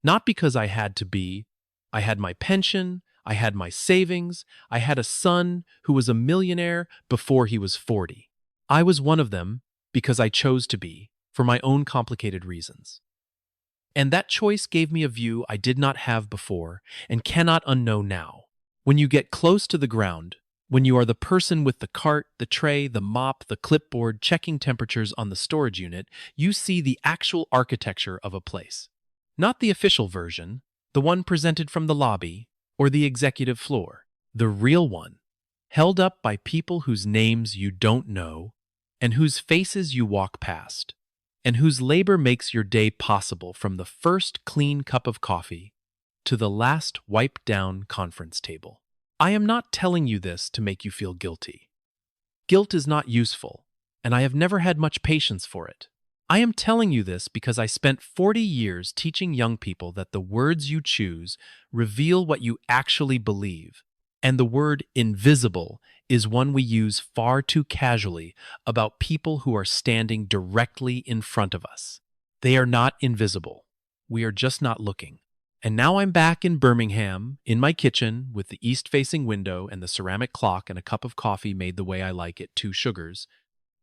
Not because I had to be. I had my pension, I had my savings, I had a son who was a millionaire before he was 40. I was one of them because I chose to be, for my own complicated reasons. And that choice gave me a view I did not have before and cannot unknow now. When you get close to the ground, when you are the person with the cart, the tray, the mop, the clipboard, checking temperatures on the storage unit, you see the actual architecture of a place. Not the official version, the one presented from the lobby or the executive floor. The real one, held up by people whose names you don't know, and whose faces you walk past, and whose labor makes your day possible from the first clean cup of coffee to the last wiped-down conference table. I am not telling you this to make you feel guilty. Guilt is not useful, and I have never had much patience for it. I am telling you this because I spent 40 years teaching young people that the words you choose reveal what you actually believe, And the word invisible is one we use far too casually about people who are standing directly in front of us. They are not invisible. We are just not looking. And now I'm back in Birmingham, in my kitchen, with the east-facing window and the ceramic clock and a cup of coffee made the way I like it, 2 sugars,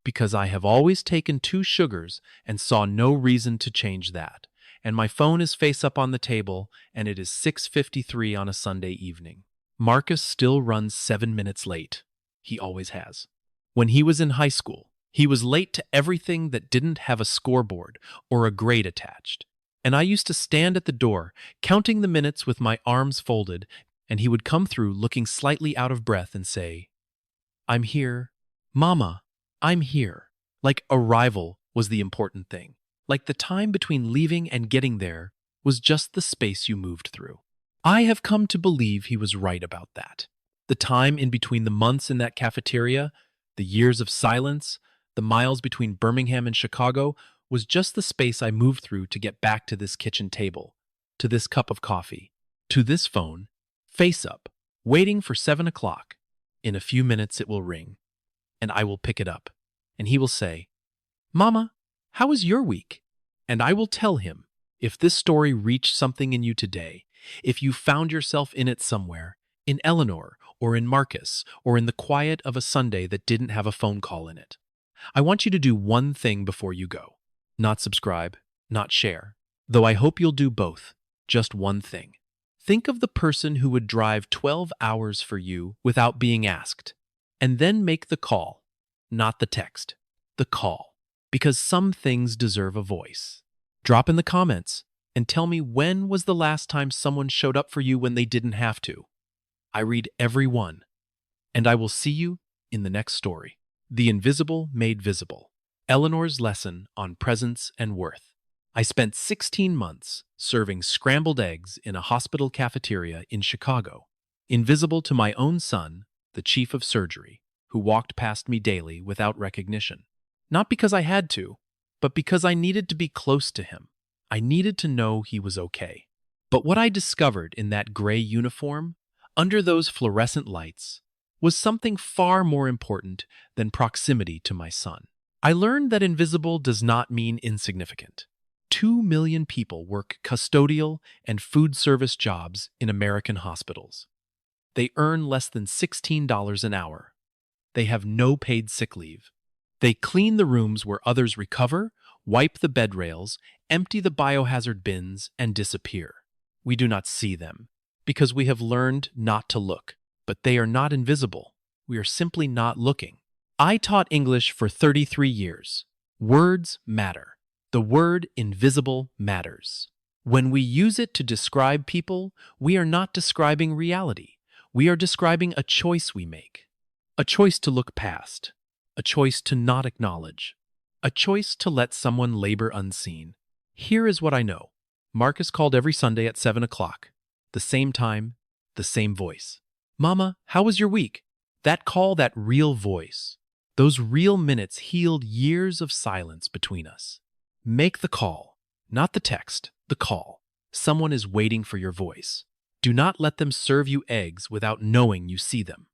because I have always taken 2 sugars and saw no reason to change that. And my phone is face up on the table, and it is 6:53 on a Sunday evening. Marcus still runs 7 minutes late. He always has. When he was in high school, he was late to everything that didn't have a scoreboard or a grade attached. And I used to stand at the door, counting the minutes with my arms folded, and he would come through looking slightly out of breath and say, "I'm here. Mama, I'm here." Like arrival was the important thing. Like the time between leaving and getting there was just the space you moved through. I have come to believe he was right about that. The time in between the months in that cafeteria, the years of silence, the miles between Birmingham and Chicago was just the space I moved through to get back to this kitchen table, to this cup of coffee, to this phone, face up, waiting for 7 o'clock. In a few minutes it will ring, and I will pick it up, and he will say, "Mama, how was your week?" And I will tell him, if this story reached something in you today, if you found yourself in it somewhere, in Eleanor or in Marcus or in the quiet of a Sunday that didn't have a phone call in it, I want you to do one thing before you go. Not subscribe, not share, though I hope you'll do both. Just one thing. Think of the person who would drive 12 hours for you without being asked, and then make the call, not the text, the call, because some things deserve a voice. Drop in the comments and tell me, when was the last time someone showed up for you when they didn't have to? I read every one, and I will see you in the next story. The Invisible Made Visible. Eleanor's lesson on presence and worth. I spent 16 months serving scrambled eggs in a hospital cafeteria in Chicago, invisible to my own son, the chief of surgery, who walked past me daily without recognition. Not because I had to, but because I needed to be close to him. I needed to know he was okay. But what I discovered in that gray uniform, under those fluorescent lights, was something far more important than proximity to my son. I learned that invisible does not mean insignificant. 2 million people work custodial and food service jobs in American hospitals. They earn less than $16 an hour. They have no paid sick leave. They clean the rooms where others recover, wipe the bed rails, empty the biohazard bins, and disappear. We do not see them because we have learned not to look. But they are not invisible. We are simply not looking. I taught English for 33 years. Words matter. The word invisible matters. When we use it to describe people, we are not describing reality. We are describing a choice we make. A choice to look past. A choice to not acknowledge. A choice to let someone labor unseen. Here is what I know. Marcus called every Sunday at 7 o'clock. The same time, the same voice. "Mama, how was your week?" That call, that real voice. Those real minutes healed years of silence between us. Make the call, not the text, the call. Someone is waiting for your voice. Do not let them serve you eggs without knowing you see them.